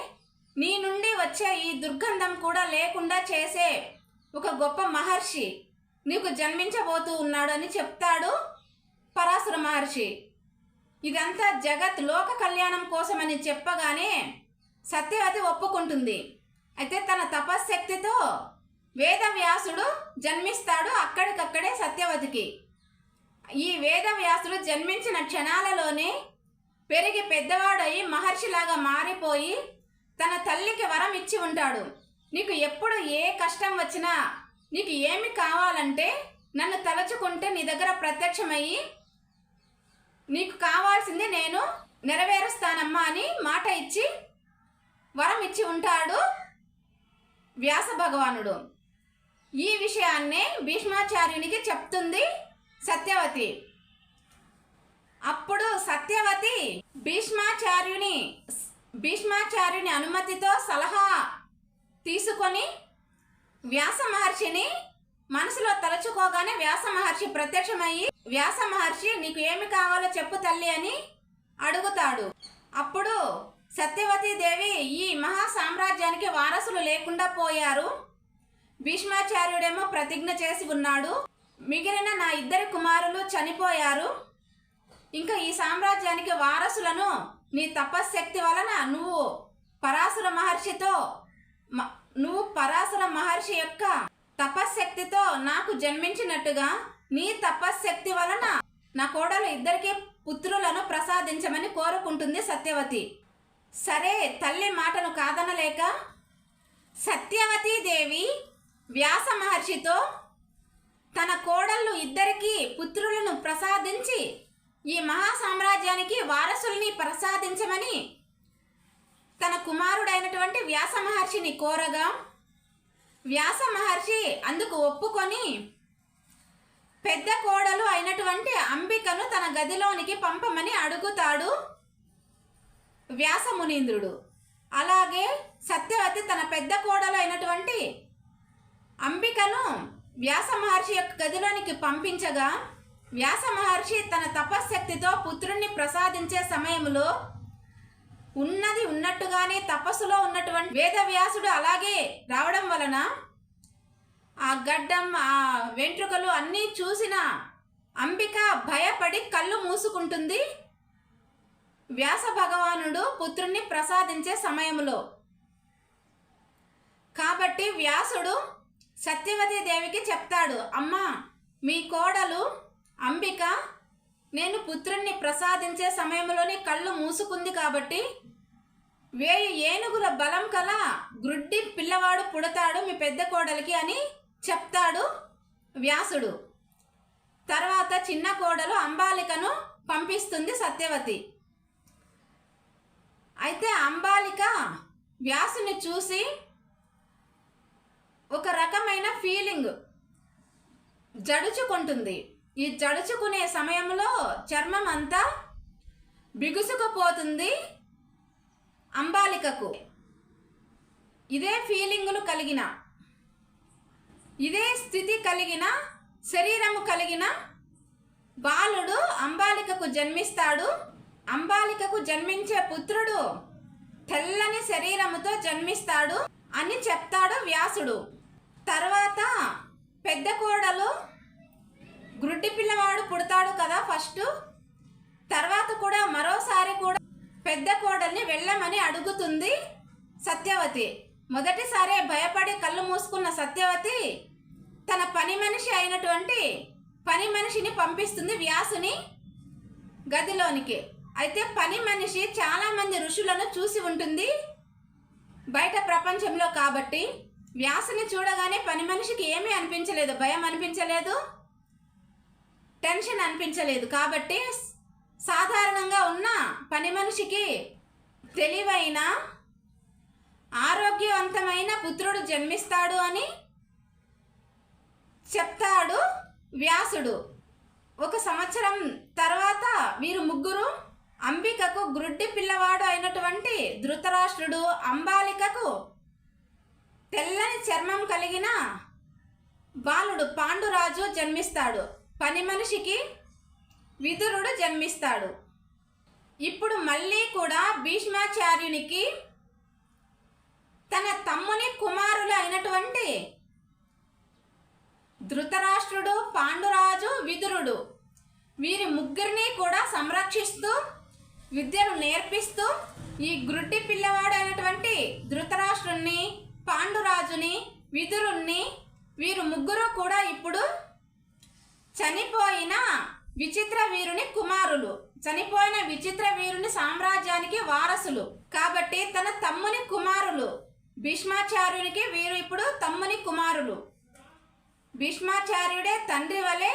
నీ నుండి వచ్చే ఈ దుర్గంధం కూడా లేకుండా చేసే ఒక గొప్ప మహర్షి నీకు జన్మించబోతూ ఉన్నాడు అని చెప్తాడు పరాశర మహర్షి. ఇదంతా జగత్ లోక కళ్యాణం కోసమని చెప్పగానే సత్యవతి ఒప్పుకుంటుంది. అయితే తన తపశ్శక్తితో వేదవ్యాసుడు జన్మిస్తాడు అక్కడికక్కడే సత్యవతికి. ఈ వేదవ్యాసుడు జన్మించిన క్షణాలలోనే పెరిగి పెద్దవాడయి మహర్షిలాగా మారిపోయి తన తల్లికి వరం ఇచ్చి ఉంటాడు. నీకు ఎప్పుడు ఏ కష్టం వచ్చినా, నీకు ఏమి కావాలంటే నన్ను తలచుకుంటే నీ దగ్గర ప్రత్యక్షమయ్యి నీకు కావాల్సింది నేను నెరవేరుస్తానమ్మా అని మాట ఇచ్చి వరం ఇచ్చి ఉంటాడు వ్యాస భగవానుడు. ఈ విషయాన్నే భీష్మాచార్యునికి చెప్తుంది సత్యవతి. అప్పుడు సత్యవతి భీష్మాచార్యుని అనుమతితో సలహా తీసుకొని వ్యాస మహర్షిని మనసులో తలుచుకోగానే వ్యాస మహర్షి ప్రత్యక్షమయ్యి, వ్యాస మహర్షి నీకు ఏమి కావాలో చెప్పు తల్లి అని అడుగుతాడు. అప్పుడు సత్యవతీ దేవి ఈ మహా సామ్రాజ్యానికి వారసులు లేకుండా పోయారు, భీష్మాచార్యుడేమో ప్రతిజ్ఞ చేసి ఉన్నాడు, మిగిలిన నా 2 కుమారులు చనిపోయారు, ఇంకా ఈ సామ్రాజ్యానికి వారసులను నీ తపశ్శక్తి వలన నువ్వు పరాశర మహర్షి యొక్క తపశ్శక్తితో నాకు జన్మించినట్టుగా నీ తపశ్శక్తి వలన నా కోడలు 2 పుత్రులను ప్రసాదించమని కోరుకుంటుంది సత్యవతి. సరే తల్లి మాటను కాదనలేక సత్యవతీ దేవి వ్యాస మహర్షితో తన కోడళ్ళు 2 పుత్రులను ప్రసాదించి ఈ మహా సామ్రాజ్యానికి వారసుల్ని ప్రసాదించమని తన కుమారుడైనటువంటి వ్యాస మహర్షిని కోరగా వ్యాస మహర్షి అందుకు ఒప్పుకొని పెద్ద కోడలు అయినటువంటి అంబికను తన గదిలోనికి పంపమని అడుగుతాడు వ్యాస మునీంద్రుడు. అలాగే సత్యవతి తన పెద్ద కోడలు అయినటువంటి అంబికను వ్యాస మహర్షి యొక్క గదిలోనికి పంపించగా వ్యాస మహర్షి తన తపశ్శక్తితో పుత్రుణ్ణి ప్రసాదించే సమయంలో ఉన్నది ఉన్నట్టుగానే తపస్సులో ఉన్నటువంటి వేదవ్యాసుడు అలాగే రావడం వలన ఆ గడ్డం, ఆ వెంట్రుకలు అన్నీ చూసిన అంబిక భయపడి కళ్ళు మూసుకుంటుంది వ్యాస భగవానుడు పుత్రుణ్ణి ప్రసాదించే సమయంలో. కాబట్టి వ్యాసుడు సత్యవతీ దేవికి చెప్తాడు, అమ్మా మీ కోడలు అంబిక నేను పుత్రుణ్ణి ప్రసాదించే సమయంలోనే కళ్ళు మూసుకుంది కాబట్టి 1000 ఏనుగుల బలం కల గ్రుడ్డి పిల్లవాడు పుడతాడు మీ పెద్ద కోడలికి అని చెప్తాడు వ్యాసుడు. తర్వాత చిన్న కోడలు అంబాలికను పంపిస్తుంది సత్యవతి. అయితే అంబాలిక వ్యాసుని చూసి ఒక రకమైన ఫీలింగ్ జడుచుకుంటుంది. ఈ జడుచుకునే సమయంలో చర్మం అంతా బిగుసుకుపోతుంది అంబాలికకు. ఇదే ఫీలింగులు కలిగిన, ఇదే స్థితి కలిగిన, శరీరము కలిగిన బాలుడు అంబాలికకు జన్మిస్తాడు. అంబాలికకు జన్మించే పుత్రుడు తెల్లని శరీరముతో జన్మిస్తాడు అని చెప్తాడు వ్యాసుడు. తర్వాత పెద్ద కోడలు గ్రుడ్డి పిల్లవాడు పుడతాడు కదా ఫస్ట్. తర్వాత కూడా మరోసారి కూడా పెద్ద కోడల్ని వెళ్ళమని అడుగుతుంది సత్యవతి. మొదటిసారే భయపడి కళ్ళు మూసుకున్న సత్యవతి తన పని మనిషి అయినటువంటి పని మనిషిని పంపిస్తుంది వ్యాసుని గదిలోనికి. అయితే పని మనిషి చాలా మంది ఋషులను చూసి ఉంటుంది బయట ప్రపంచంలో. కాబట్టి వ్యాసుని చూడగానే పని మనిషికి ఏమీ అనిపించలేదు, భయం అనిపించలేదు, టెన్షన్ అనిపించలేదు. కాబట్టి సాధారణంగా ఉన్న పని మనిషికి తెలివైన ఆరోగ్యవంతమైన పుత్రుడు జన్మిస్తాడు అని చెప్తాడు వ్యాసుడు. 1 సంవత్సరం తర్వాత వీరు ముగ్గురు అంబికకు గ్రుడ్డి పిల్లవాడు అయినటువంటి ధృతరాష్ట్రుడు, అంబాలికకు తెల్లని చర్మం కలిగిన బాలుడు పాండురాజు జన్మిస్తాడు. పని మనిషికి విదురుడు జన్మిస్తాడు. ఇప్పుడు మళ్ళీ కూడా భీష్మాచార్యునికి తన తమ్ముని కుమారులు అయినటువంటి ధృతరాష్ట్రుడు, పాండురాజు, విదురుడు వీరి ముగ్గురిని కూడా సంరక్షిస్తూ విద్యను నేర్పిస్తూ ఈ గ్రుడ్డి పిల్లవాడు అయినటువంటి ధృతరాష్ట్రుణ్ణి, పాండురాజుని, విదురుణ్ణి వీరు ముగ్గురు కూడా ఇప్పుడు చనిపోయిన విచిత్ర వీరుని కుమారులు, చనిపోయిన విచిత్ర వీరుని సామ్రాజ్యానికి వారసులు. కాబట్టి తన తమ్ముని కుమారులు భీష్మాచార్యునికి వీరు ఇప్పుడు తమ్ముని కుమారులు. భీష్మాచార్యుడే తండ్రి వలె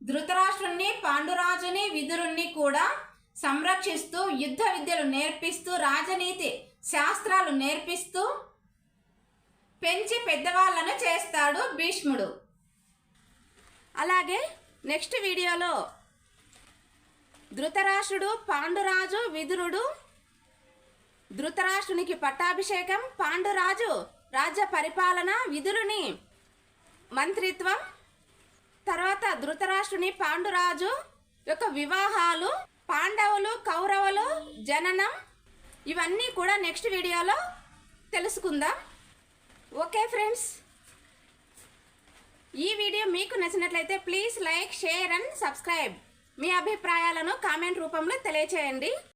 ధృతరాష్ట్రుణ్ణి, పాండురాజుని, విదురుణ్ణి కూడా సంరక్షిస్తూ యుద్ధ విద్యలు నేర్పిస్తూ రాజనీతి శాస్త్రాలు నేర్పిస్తూ పెంచి పెద్దవాళ్ళను చేస్తాడు భీష్ముడు. అలాగే నెక్స్ట్ వీడియోలో ధృతరాష్ట్రుడు, పాండురాజు, విదురుడు, ధృతరాష్ట్రునికి పట్టాభిషేకం, పాండురాజు రాజ్య పరిపాలన, విదురుని మంత్రిత్వం, తర్వాత ధృతరాష్ట్రుని, పాండురాజు యొక్క వివాహాలు, పాండవులు, కౌరవులు జననం, ఇవన్నీ కూడా నెక్స్ట్ వీడియోలో తెలుసుకుందాం. ఓకే ఫ్రెండ్స్, ఈ వీడియో మీకు నచ్చినట్లయితే please like, share and subscribe. మీ అభిప్రాయాలను కామెంట్ రూపంలో తెలియచేయండి.